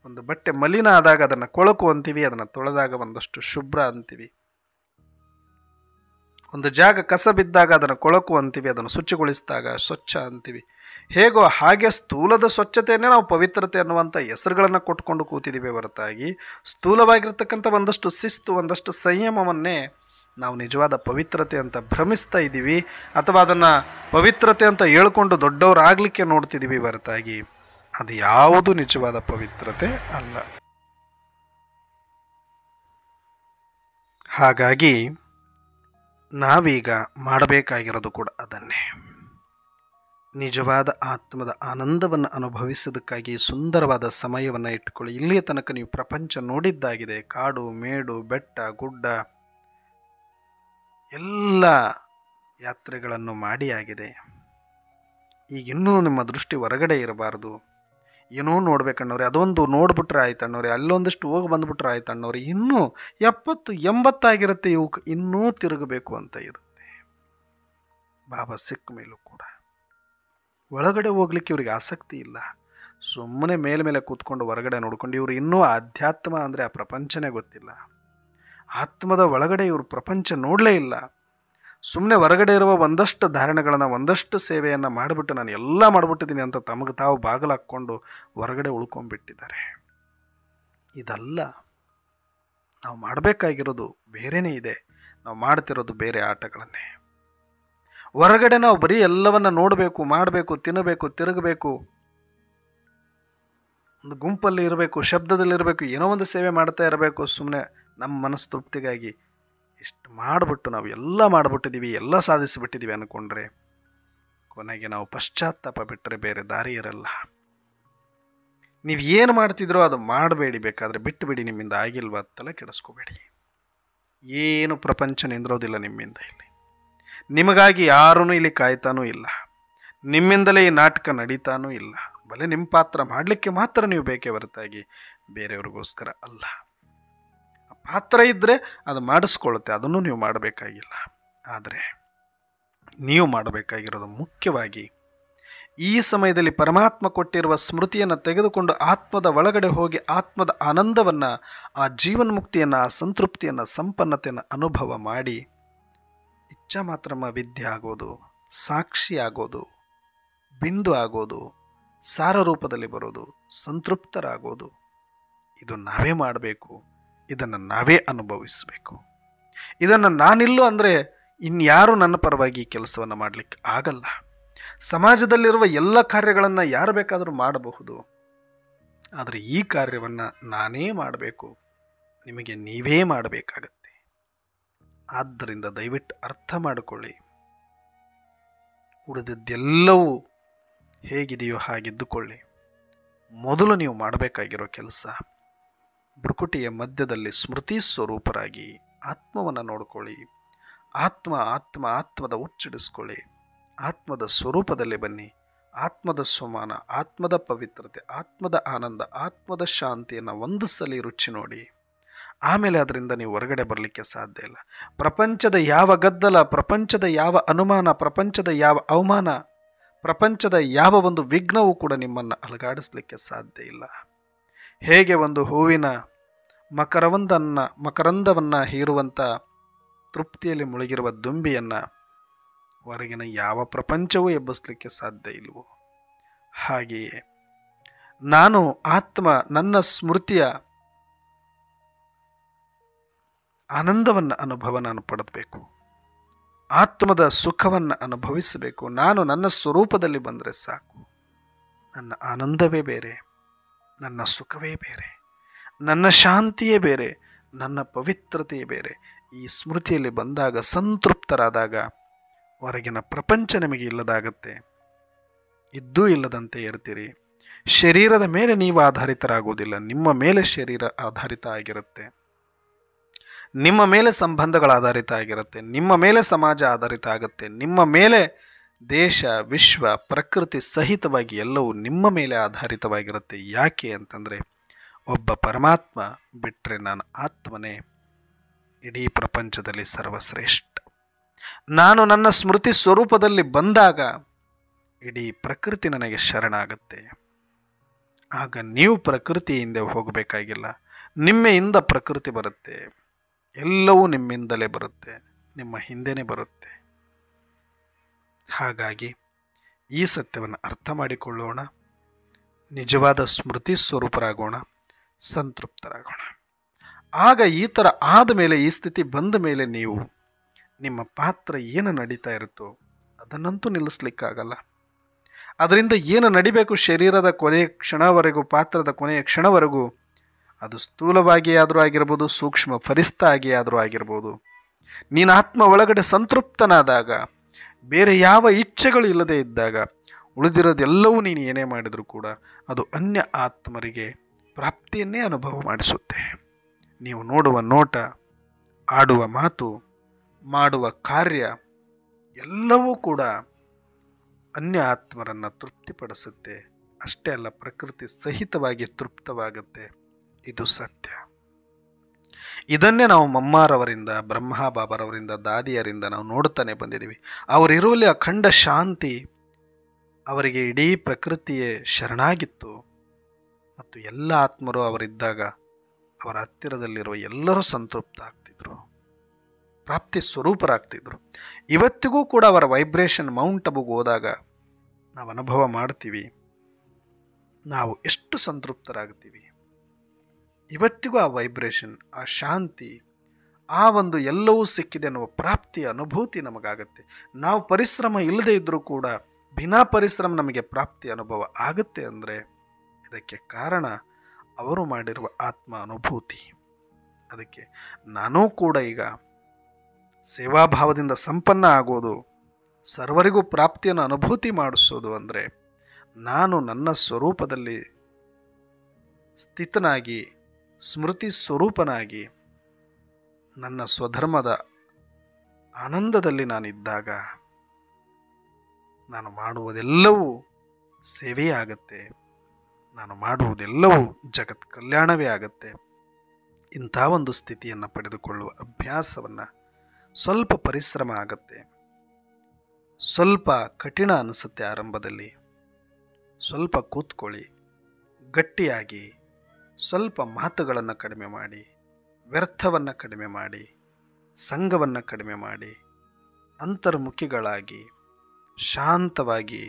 ಒಂದು ಬಟ್ಟೆ ಮಲಿನ ಆದಾಗ ಅದನ್ನು ಕೊಳಕು ಅಂತೀವಿ, ಅದನ್ನು ತೊಳೆದಾಗ ಒಂದಷ್ಟು ಶುಭ್ರ ಅಂತೀವಿ. ಒಂದು ಜಾಗ ಕಸ ಬಿದ್ದಾಗ ಅದನ್ನು ಕೊಳಕು ಅಂತೀವಿ, ಅದನ್ನು ಶುಚಿಗೊಳಿಸಿದಾಗ ಸ್ವಚ್ಛ ಅಂತೀವಿ. ಹೇಗೋ ಹಾಗೆ ಸ್ಥೂಲದ ಸ್ವಚ್ಛತೆಯನ್ನೇ ನಾವು ಪವಿತ್ರತೆ ಅನ್ನುವಂಥ ಹೆಸರುಗಳನ್ನು ಕೊಟ್ಕೊಂಡು ಕೂತಿದ್ದೀವಿ ಹೊರತಾಗಿ ಸ್ಥೂಲವಾಗಿರ್ತಕ್ಕಂಥ ಒಂದಷ್ಟು ಶಿಸ್ತು, ಒಂದಷ್ಟು ಸಂಯಮವನ್ನೇ ನಾವು ನಿಜವಾದ ಪವಿತ್ರತೆ ಅಂತ ಭ್ರಮಿಸ್ತಾ ಇದ್ದೀವಿ, ಅಥವಾ ಅದನ್ನು ಪವಿತ್ರತೆ ಅಂತ ಹೇಳ್ಕೊಂಡು ದೊಡ್ಡವರಾಗಲಿಕ್ಕೆ ನೋಡ್ತಿದ್ದೀವಿ ಹೊರತಾಗಿ ಅದು ಯಾವುದು ನಿಜವಾದ ಪವಿತ್ರತೆ ಅಲ್ಲ. ಹಾಗಾಗಿ ನಾವೀಗ ಮಾಡಬೇಕಾಗಿರೋದು ಕೂಡ ಅದನ್ನೇ. ನಿಜವಾದ ಆತ್ಮದ ಆನಂದವನ್ನು ಅನುಭವಿಸೋದಕ್ಕಾಗಿ ಸುಂದರವಾದ ಸಮಯವನ್ನು ಇಟ್ಟುಕೊಳ್ಳಿ. ಇಲ್ಲಿಯ ತನಕ ನೀವು ಪ್ರಪಂಚ ನೋಡಿದ್ದಾಗಿದೆ. ಕಾಡು, ಮೇಡು, ಬೆಟ್ಟ, ಗುಡ್ಡ ಎಲ್ಲ ಯಾತ್ರೆಗಳನ್ನು ಮಾಡಿ ಆಗಿದೆ. ಈಗಿನ್ನೂ ನಿಮ್ಮ ದೃಷ್ಟಿ ಹೊರಗಡೆ ಇರಬಾರ್ದು. ಏನೋ ನೋಡ್ಬೇಕಣ್ಣವ್ರೆ, ಅದೊಂದು ನೋಡ್ಬಿಟ್ರೆ ಆಯ್ತಣ್ಣವ್ರೆ, ಅಲ್ಲೊಂದಿಷ್ಟು ಹೋಗಿ ಬಂದ್ಬಿಟ್ರೆ ಆಯ್ತಣ್ಣವ್ರೆ, ಇನ್ನೂ 70-80 ಆಗಿರುತ್ತೆ, ಇವು ಇನ್ನೂ ತಿರುಗಬೇಕು ಅಂತ ಇರುತ್ತೆ. ಬಾಬಾ ಸಿಕ್ಕ ಮೇಲೂ ಕೂಡ ಒಳಗಡೆ ಹೋಗ್ಲಿಕ್ಕೆ ಇವ್ರಿಗೆ ಆಸಕ್ತಿ ಇಲ್ಲ. ಸುಮ್ಮನೆ ಮೇಲೆ ಕೂತ್ಕೊಂಡು ಹೊರಗಡೆ ನೋಡ್ಕೊಂಡು ಇವರು ಇನ್ನೂ ಆಧ್ಯಾತ್ಮ ಅಂದರೆ ಆ ಪ್ರಪಂಚನೇ ಗೊತ್ತಿಲ್ಲ. ಆತ್ಮದ ಒಳಗಡೆ ಇವರು ಪ್ರಪಂಚ ನೋಡಲೇ ಇಲ್ಲ. ಸುಮ್ಮನೆ ಹೊರಗಡೆ ಇರುವ ಒಂದಷ್ಟು ಧಾರಣೆಗಳನ್ನು, ಒಂದಷ್ಟು ಸೇವೆಯನ್ನು ಮಾಡಿಬಿಟ್ಟು ನಾನು ಎಲ್ಲ ಮಾಡಿಬಿಟ್ಟಿದ್ದೀನಿ ಅಂತ ತಮಗೆ ತಾವು ಬಾಗಿಲು ಹಾಕ್ಕೊಂಡು ಹೊರಗಡೆ ಉಳ್ಕೊಂಡ್ಬಿಟ್ಟಿದ್ದಾರೆ. ಇದಲ್ಲ ನಾವು ಮಾಡಬೇಕಾಗಿರೋದು, ಬೇರೆಯೇ ಇದೆ. ನಾವು ಮಾಡ್ತಿರೋದು ಬೇರೆ ಆಟಗಳನ್ನೇ. ಹೊರಗಡೆ ನಾವು ಬರೀ ಎಲ್ಲವನ್ನ ನೋಡಬೇಕು, ಮಾಡಬೇಕು, ತಿನ್ನಬೇಕು, ತಿರುಗಬೇಕು, ಒಂದು ಗುಂಪಲ್ಲಿ ಇರಬೇಕು, ಶಬ್ದದಲ್ಲಿರಬೇಕು, ಏನೋ ಒಂದು ಸೇವೆ ಮಾಡ್ತಾ ಇರಬೇಕು, ಸುಮ್ಮನೆ ನಮ್ಮ ಮನಸ್ಸು ತೃಪ್ತಿಗಾಗಿ ಇಷ್ಟು ಮಾಡಿಬಿಟ್ಟು ನಾವು ಎಲ್ಲ ಮಾಡಿಬಿಟ್ಟಿದ್ದೀವಿ, ಎಲ್ಲ ಸಾಧಿಸಿಬಿಟ್ಟಿದ್ದೀವಿ ಅಂದ್ಕೊಂಡ್ರೆ ಕೊನೆಗೆ ನಾವು ಪಶ್ಚಾತ್ತಾಪ ಬಿಟ್ಟರೆ ಬೇರೆ ದಾರಿ ಇರಲ್ಲ. ನೀವು ಏನು ಮಾಡ್ತಿದ್ರೋ ಅದು ಮಾಡಬೇಡಿ, ಬೇಕಾದರೆ ಬಿಟ್ಟುಬಿಡಿ, ನಿಮ್ಮಿಂದ ಆಗಿಲ್ವಾ ತಲೆ ಕೆಡಿಸ್ಕೋಬೇಡಿ. ಏನು ಪ್ರಪಂಚ ನಿಂದ್ರೋದಿಲ್ಲ ನಿಮ್ಮಿಂದ. ಇಲ್ಲಿ ನಿಮಗಾಗಿ ಯಾರೂ ಇಲ್ಲಿ ಕಾಯ್ತಾನೂ ಇಲ್ಲ, ನಿಮ್ಮಿಂದಲೇ ಈ ನಾಟಕ ನಡೀತಾನೂ ಇಲ್ಲ. ಬಲೆ ನಿಮ್ಮ ಪಾತ್ರ ಮಾಡಲಿಕ್ಕೆ ಮಾತ್ರ ನೀವು ಬೇಕೇ ಹೊರತಾಗಿ ಬೇರೆಯವ್ರಿಗೋಸ್ಕರ ಅಲ್ಲ. ಪಾತ್ರ ಇದ್ದರೆ ಅದು ಮಾಡಿಸ್ಕೊಳ್ಳುತ್ತೆ, ಅದನ್ನು ನೀವು ಮಾಡಬೇಕಾಗಿಲ್ಲ. ಆದರೆ ನೀವು ಮಾಡಬೇಕಾಗಿರೋದು ಮುಖ್ಯವಾಗಿ ಈ ಸಮಯದಲ್ಲಿ ಪರಮಾತ್ಮ ಕೊಟ್ಟಿರುವ ಸ್ಮೃತಿಯನ್ನು ತೆಗೆದುಕೊಂಡು ಆತ್ಮದ ಒಳಗಡೆ ಹೋಗಿ ಆತ್ಮದ ಆನಂದವನ್ನು, ಆ ಜೀವನ್ಮುಕ್ತಿಯನ್ನು, ಆ ಸಂತೃಪ್ತಿಯನ್ನು, ಸಂಪನ್ನತೆಯನ್ನು ಅನುಭವ ಮಾಡಿ ಇಚ್ಛಾ ಮಾತ್ರಮ್ಮ ವಿದ್ಯೆ ಆಗೋದು, ಸಾಕ್ಷಿ ಆಗೋದು, ಬಿಂದು ಆಗೋದು, ಸಾರ ರೂಪದಲ್ಲಿ ಬರೋದು, ಸಂತೃಪ್ತರಾಗೋದು, ಇದು ನಾವೇ ಮಾಡಬೇಕು. ಇದನ್ನು ನಾವೇ ಅನುಭವಿಸಬೇಕು. ಇದನ್ನು ನಾನಿಲ್ಲೋ ಅಂದರೆ ಇನ್ಯಾರು ನನ್ನ ಪರವಾಗಿ ಕೆಲಸವನ್ನು ಮಾಡಲಿಕ್ಕೆ ಆಗಲ್ಲ. ಸಮಾಜದಲ್ಲಿರುವ ಎಲ್ಲ ಕಾರ್ಯಗಳನ್ನು ಯಾರು ಬೇಕಾದರೂ ಮಾಡಬಹುದು, ಆದರೆ ಈ ಕಾರ್ಯವನ್ನು ನಾನೇ ಮಾಡಬೇಕು, ನಿಮಗೆ ನೀವೇ ಮಾಡಬೇಕಾಗತ್ತೆ. ಆದ್ದರಿಂದ ದಯವಿಟ್ಟು ಅರ್ಥ ಮಾಡಿಕೊಳ್ಳಿ. ಉಳಿದದ್ದೆಲ್ಲವೂ ಹೇಗಿದೆಯೋ ಹಾಗಿದ್ದುಕೊಳ್ಳಿ. ಮೊದಲು ನೀವು ಮಾಡಬೇಕಾಗಿರೋ ಕೆಲಸ ಭ್ರುಕುಟಿಯ ಮಧ್ಯದಲ್ಲಿ ಸ್ಮೃತಿ ಸ್ವರೂಪರಾಗಿ ಆತ್ಮವನ್ನು ನೋಡ್ಕೊಳ್ಳಿ. ಆತ್ಮದ ಹುಚ್ಚಿಡಿಸ್ಕೊಳ್ಳಿ. ಆತ್ಮದ ಸ್ವರೂಪದಲ್ಲಿ ಬನ್ನಿ. ಆತ್ಮದ ಸ್ವಮಾನ, ಆತ್ಮದ ಪವಿತ್ರತೆ, ಆತ್ಮದ ಆನಂದ, ಆತ್ಮದ ಶಾಂತಿಯನ್ನು ಒಂದು ಸಲ ರುಚಿ ನೋಡಿ. ಆಮೇಲೆ ಅದರಿಂದ ನೀವು ಹೊರಗಡೆ ಬರಲಿಕ್ಕೆ ಸಾಧ್ಯ ಇಲ್ಲ. ಪ್ರಪಂಚದ ಯಾವ ಗದ್ದಲ, ಪ್ರಪಂಚದ ಯಾವ ಅನುಮಾನ, ಪ್ರಪಂಚದ ಯಾವ ಅವಮಾನ, ಪ್ರಪಂಚದ ಯಾವ ಒಂದು ವಿಘ್ನವೂ ಕೂಡ ನಿಮ್ಮನ್ನು ಅಲುಗಾಡಿಸ್ಲಿಕ್ಕೆ ಸಾಧ್ಯ ಇಲ್ಲ. ಹೇಗೆ ಒಂದು ಹೂವಿನ ಮಕರಂದವನ್ನು ಹೀರುವಂಥ ತೃಪ್ತಿಯಲ್ಲಿ ಮುಳುಗಿರುವ ದುಂಬಿಯನ್ನು ಹೊರಗಿನ ಯಾವ ಪ್ರಪಂಚವೂ ಎಬ್ಬಿಸಲಿಕ್ಕೆ ಸಾಧ್ಯ ಇಲ್ವೋ, ಹಾಗೆಯೇ ನಾನು ಆತ್ಮ ನನ್ನ ಸ್ಮೃತಿಯ ಆನಂದವನ್ನು ನಾನು ಪಡೆದಬೇಕು, ಆತ್ಮದ ಸುಖವನ್ನು ಅನುಭವಿಸಬೇಕು. ನಾನು ನನ್ನ ಸ್ವರೂಪದಲ್ಲಿ ಬಂದರೆ ಸಾಕು. ನನ್ನ ಆನಂದವೇ ಬೇರೆ, ನನ್ನ ಸುಖವೇ ಬೇರೆ, ನನ್ನ ಶಾಂತಿಯೇ ಬೇರೆ, ನನ್ನ ಪವಿತ್ರತೆಯೇ ಬೇರೆ. ಈ ಸ್ಮೃತಿಯಲ್ಲಿ ಬಂದಾಗ, ಸಂತೃಪ್ತರಾದಾಗ ಹೊರಗಿನ ಪ್ರಪಂಚ ನಿಮಗೆ ಇಲ್ಲದಾಗತ್ತೆ. ಇದ್ದೂ ಇಲ್ಲದಂತೆ ಇರ್ತೀರಿ. ಶರೀರದ ಮೇಲೆ ನೀವು ಆಧಾರಿತರಾಗುವುದಿಲ್ಲ, ನಿಮ್ಮ ಮೇಲೆ ಶರೀರ ಆಧಾರಿತ ಆಗಿರುತ್ತೆ, ನಿಮ್ಮ ಮೇಲೆ ಸಂಬಂಧಗಳ ಆಧಾರಿತ ಆಗಿರುತ್ತೆ, ನಿಮ್ಮ ಮೇಲೆ ಸಮಾಜ ಆಧಾರಿತ ಆಗುತ್ತೆ, ನಿಮ್ಮ ಮೇಲೆ ದೇಶ, ವಿಶ್ವ, ಪ್ರಕೃತಿ ಸಹಿತವಾಗಿ ಎಲ್ಲವೂ ನಿಮ್ಮ ಮೇಲೆ ಆಧಾರಿತವಾಗಿರುತ್ತೆ. ಯಾಕೆ ಅಂತಂದರೆ, ಒಬ್ಬ ಪರಮಾತ್ಮ ಬಿಟ್ಟರೆ ನಾನು ಆತ್ಮನೇ ಇಡೀ ಪ್ರಪಂಚದಲ್ಲಿ ಸರ್ವಶ್ರೇಷ್ಠ. ನಾನು ನನ್ನ ಸ್ಮೃತಿ ಸ್ವರೂಪದಲ್ಲಿ ಬಂದಾಗ ಇಡೀ ಪ್ರಕೃತಿ ನನಗೆ ಶರಣಾಗುತ್ತೆ. ಆಗ ನೀವು ಪ್ರಕೃತಿ ಹಿಂದೆ ಹೋಗಬೇಕಾಗಿಲ್ಲ, ನಿಮ್ಮೆಯಿಂದ ಪ್ರಕೃತಿ ಬರುತ್ತೆ. ಎಲ್ಲವೂ ನಿಮ್ಮಿಂದಲೇ ಬರುತ್ತೆ, ನಿಮ್ಮ ಹಿಂದೆನೇ ಬರುತ್ತೆ. ಹಾಗಾಗಿ ಈ ಸತ್ಯವನ್ನು ಅರ್ಥ ಮಾಡಿಕೊಳ್ಳೋಣ, ನಿಜವಾದ ಸ್ಮೃತಿ ಸ್ವರೂಪರಾಗೋಣ, ಸಂತೃಪ್ತರಾಗೋಣ. ಆಗ ಈ ಥರ ಆದ ಮೇಲೆ, ಈ ಸ್ಥಿತಿ ಬಂದ ಮೇಲೆ ನೀವು ನಿಮ್ಮ ಪಾತ್ರ ಏನು ನಡೀತಾ ಇರುತ್ತೋ ಅದನ್ನಂತೂ ನಿಲ್ಲಿಸ್ಲಿಕ್ಕಾಗಲ್ಲ. ಅದರಿಂದ ಏನು ನಡಿಬೇಕು ಶರೀರದ ಕೊನೆಯ ಕ್ಷಣವರೆಗೂ, ಪಾತ್ರದ ಕೊನೆಯ ಕ್ಷಣವರೆಗೂ, ಅದು ಸ್ಥೂಲವಾಗಿ ಆದರೂ ಆಗಿರ್ಬೋದು, ಸೂಕ್ಷ್ಮ ಫರಿಸ್ತ ಆಗಿ ಆದರೂ ಆಗಿರ್ಬೋದು, ನೀನು ಆತ್ಮ ಒಳಗಡೆ ಸಂತೃಪ್ತನಾದಾಗ, ಬೇರೆ ಯಾವ ಇಚ್ಛೆಗಳು ಇಲ್ಲದೆ ಇದ್ದಾಗ, ಉಳಿದಿರೋದೆಲ್ಲವೂ ನೀನು ಏನೇ ಮಾಡಿದರೂ ಕೂಡ ಅದು ಅನ್ಯ ಆತ್ಮರಿಗೆ ಪ್ರಾಪ್ತಿಯನ್ನೇ ಅನುಭವ ಮಾಡಿಸುತ್ತೆ. ನೀವು ನೋಡುವ ನೋಟ, ಆಡುವ ಮಾತು, ಮಾಡುವ ಕಾರ್ಯ ಎಲ್ಲವೂ ಕೂಡ ಅನ್ಯ ಆತ್ಮರನ್ನು ತೃಪ್ತಿಪಡಿಸುತ್ತೆ. ಅಷ್ಟೇ ಅಲ್ಲ, ಪ್ರಕೃತಿ ಸಹಿತವಾಗಿ ತೃಪ್ತವಾಗುತ್ತೆ. ಇದು ಸತ್ಯ. ಇದನ್ನೇ ನಾವು ಮಮ್ಮಾರವರಿಂದ, ಬ್ರಹ್ಮ ಬಾಬರವರಿಂದ, ದಾದಿಯರಿಂದ ನಾವು ನೋಡುತ್ತಾನೆ ಬಂದಿದ್ದೀವಿ. ಅವರಿರುವಲ್ಲಿ ಅಖಂಡ ಶಾಂತಿ, ಅವರಿಗೆ ಇಡೀ ಪ್ರಕೃತಿಯೇ ಶರಣಾಗಿತ್ತು. ಮತ್ತು ಎಲ್ಲ ಆತ್ಮರು ಅವರಿದ್ದಾಗ ಅವರ ಹತ್ತಿರದಲ್ಲಿರುವ ಎಲ್ಲರೂ ಸಂತೃಪ್ತ ಆಗ್ತಿದ್ರು, ಪ್ರಾಪ್ತಿ ಸ್ವರೂಪರಾಗ್ತಿದ್ರು. ಇವತ್ತಿಗೂ ಕೂಡ ಅವರ ವೈಬ್ರೇಷನ್ ಮೌಂಟ್ ಅಬುಗೆ ಹೋದಾಗ ನಾವು ಅನುಭವ ಮಾಡ್ತೀವಿ, ನಾವು ಎಷ್ಟು ಸಂತೃಪ್ತರಾಗ್ತೀವಿ. ಇವತ್ತಿಗೂ ಆ ವೈಬ್ರೇಷನ್, ಆ ಶಾಂತಿ, ಆ ಒಂದು ಎಲ್ಲವೂ ಸಿಕ್ಕಿದೆ ಅನ್ನುವ ಪ್ರಾಪ್ತಿಯ ಅನುಭೂತಿ ನಮಗಾಗತ್ತೆ. ನಾವು ಪರಿಶ್ರಮ ಇಲ್ಲದೆ ಇದ್ದರೂ ಕೂಡ ಬಿನಾ ಪರಿಶ್ರಮ ನಮಗೆ ಪ್ರಾಪ್ತಿ ಅನುಭವ ಆಗುತ್ತೆ ಅಂದರೆ ಇದಕ್ಕೆ ಕಾರಣ ಅವರು ಮಾಡಿರುವ ಆತ್ಮ ಅನುಭೂತಿ. ಅದಕ್ಕೆ ನಾನೂ ಕೂಡ ಈಗ ಸೇವಾಭಾವದಿಂದ ಸಂಪನ್ನ ಆಗೋದು, ಸರ್ವರಿಗೂ ಪ್ರಾಪ್ತಿಯನ್ನು ಅನುಭೂತಿ ಮಾಡಿಸೋದು ಅಂದರೆ ನಾನು ನನ್ನ ಸ್ವರೂಪದಲ್ಲಿ ಸ್ಥಿತನಾಗಿ, ಸ್ಮೃತಿ ಸ್ವರೂಪನಾಗಿ, ನನ್ನ ಸ್ವಧರ್ಮದ ಆನಂದದಲ್ಲಿ ನಾನಿದ್ದಾಗ ನಾನು ಮಾಡುವುದೆಲ್ಲವೂ ಸೇವೆಯೇ ಆಗತ್ತೆ, ನಾನು ಮಾಡುವುದೆಲ್ಲವೂ ಜಗತ್ ಕಲ್ಯಾಣವೇ ಆಗತ್ತೆ. ಇಂಥ ಒಂದು ಸ್ಥಿತಿಯನ್ನು ಪಡೆದುಕೊಳ್ಳುವ ಅಭ್ಯಾಸವನ್ನು, ಸ್ವಲ್ಪ ಪರಿಶ್ರಮ ಆಗತ್ತೆ, ಸ್ವಲ್ಪ ಕಠಿಣ ಅನಿಸುತ್ತೆ ಆರಂಭದಲ್ಲಿ, ಸ್ವಲ್ಪ ಕೂತ್ಕೊಳ್ಳಿ, ಗಟ್ಟಿಯಾಗಿ, ಸ್ವಲ್ಪ ಮಾತುಗಳನ್ನು ಕಡಿಮೆ ಮಾಡಿ, ವ್ಯರ್ಥವನ್ನು ಕಡಿಮೆ ಮಾಡಿ, ಸಂಘವನ್ನು ಕಡಿಮೆ ಮಾಡಿ, ಅಂತರ್ಮುಖಿಗಳಾಗಿ ಶಾಂತವಾಗಿ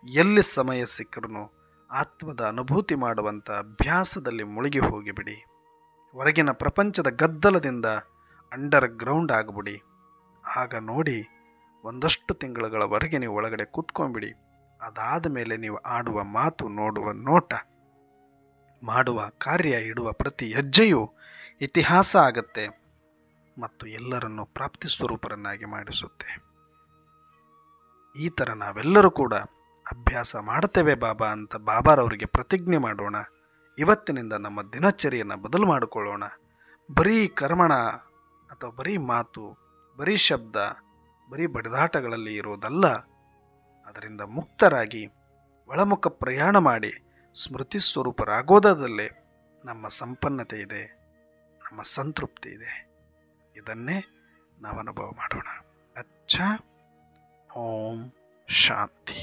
ಎಲ್ಲಿ ಸಮಯ ಸಿಕ್ಕರೂ ಆತ್ಮದ ಅನುಭೂತಿ ಮಾಡುವಂಥ ಅಭ್ಯಾಸದಲ್ಲಿ ಮುಳುಗಿ ಹೋಗಿಬಿಡಿ. ಹೊರಗಿನ ಪ್ರಪಂಚದ ಗದ್ದಲದಿಂದ ಅಂಡರ್ ಗ್ರೌಂಡ್ ಆಗಿಬಿಡಿ. ಆಗ ನೋಡಿ, ಒಂದಷ್ಟು ತಿಂಗಳುಗಳವರೆಗೆ ನೀವು ಒಳಗಡೆ ಕೂತ್ಕೊಂಡ್ಬಿಡಿ. ಅದಾದ ಮೇಲೆ ನೀವು ಆಡುವ ಮಾತು, ನೋಡುವ ನೋಟ, ಮಾಡುವ ಕಾರ್ಯ, ಇಡುವ ಪ್ರತಿ ಹೆಜ್ಜೆಯೂ ಇತಿಹಾಸ ಆಗತ್ತೆ ಮತ್ತು ಎಲ್ಲರನ್ನೂ ಪ್ರಾಪ್ತಿ ಸ್ವರೂಪರನ್ನಾಗಿ ಮಾಡಿಸುತ್ತೆ. ಈ ಥರ ನಾವೆಲ್ಲರೂ ಕೂಡ ಅಭ್ಯಾಸ ಮಾಡ್ತೇವೆ ಬಾಬಾ ಅಂತ ಬಾಬಾರವರಿಗೆ ಪ್ರತಿಜ್ಞೆ ಮಾಡೋಣ. ಇವತ್ತಿನಿಂದ ನಮ್ಮ ದಿನಚರಿಯನ್ನು ಬದಲು ಮಾಡಿಕೊಳ್ಳೋಣ. ಬರೀ ಕರ್ಮಣ ಅಥವಾ ಬರೀ ಮಾತು, ಬರೀ ಶಬ್ದ, ಬರೀ ಬಡಿದಾಟಗಳಲ್ಲಿ ಇರೋದಲ್ಲ. ಅದರಿಂದ ಮುಕ್ತರಾಗಿ ಒಳಮುಖ ಪ್ರಯಾಣ ಮಾಡಿ ಸ್ಮೃತಿ ಸ್ವರೂಪರಾಗೋದಲ್ಲೇ ನಮ್ಮ ಸಂಪನ್ನತೆ ಇದೆ, ನಮ್ಮ ಸಂತೃಪ್ತಿ ಇದೆ. ಇದನ್ನೇ ನಾವು ಅನುಭವ ಮಾಡೋಣ. ಅಚ್ಚಾ. ಓಂ ಶಾಂತಿ.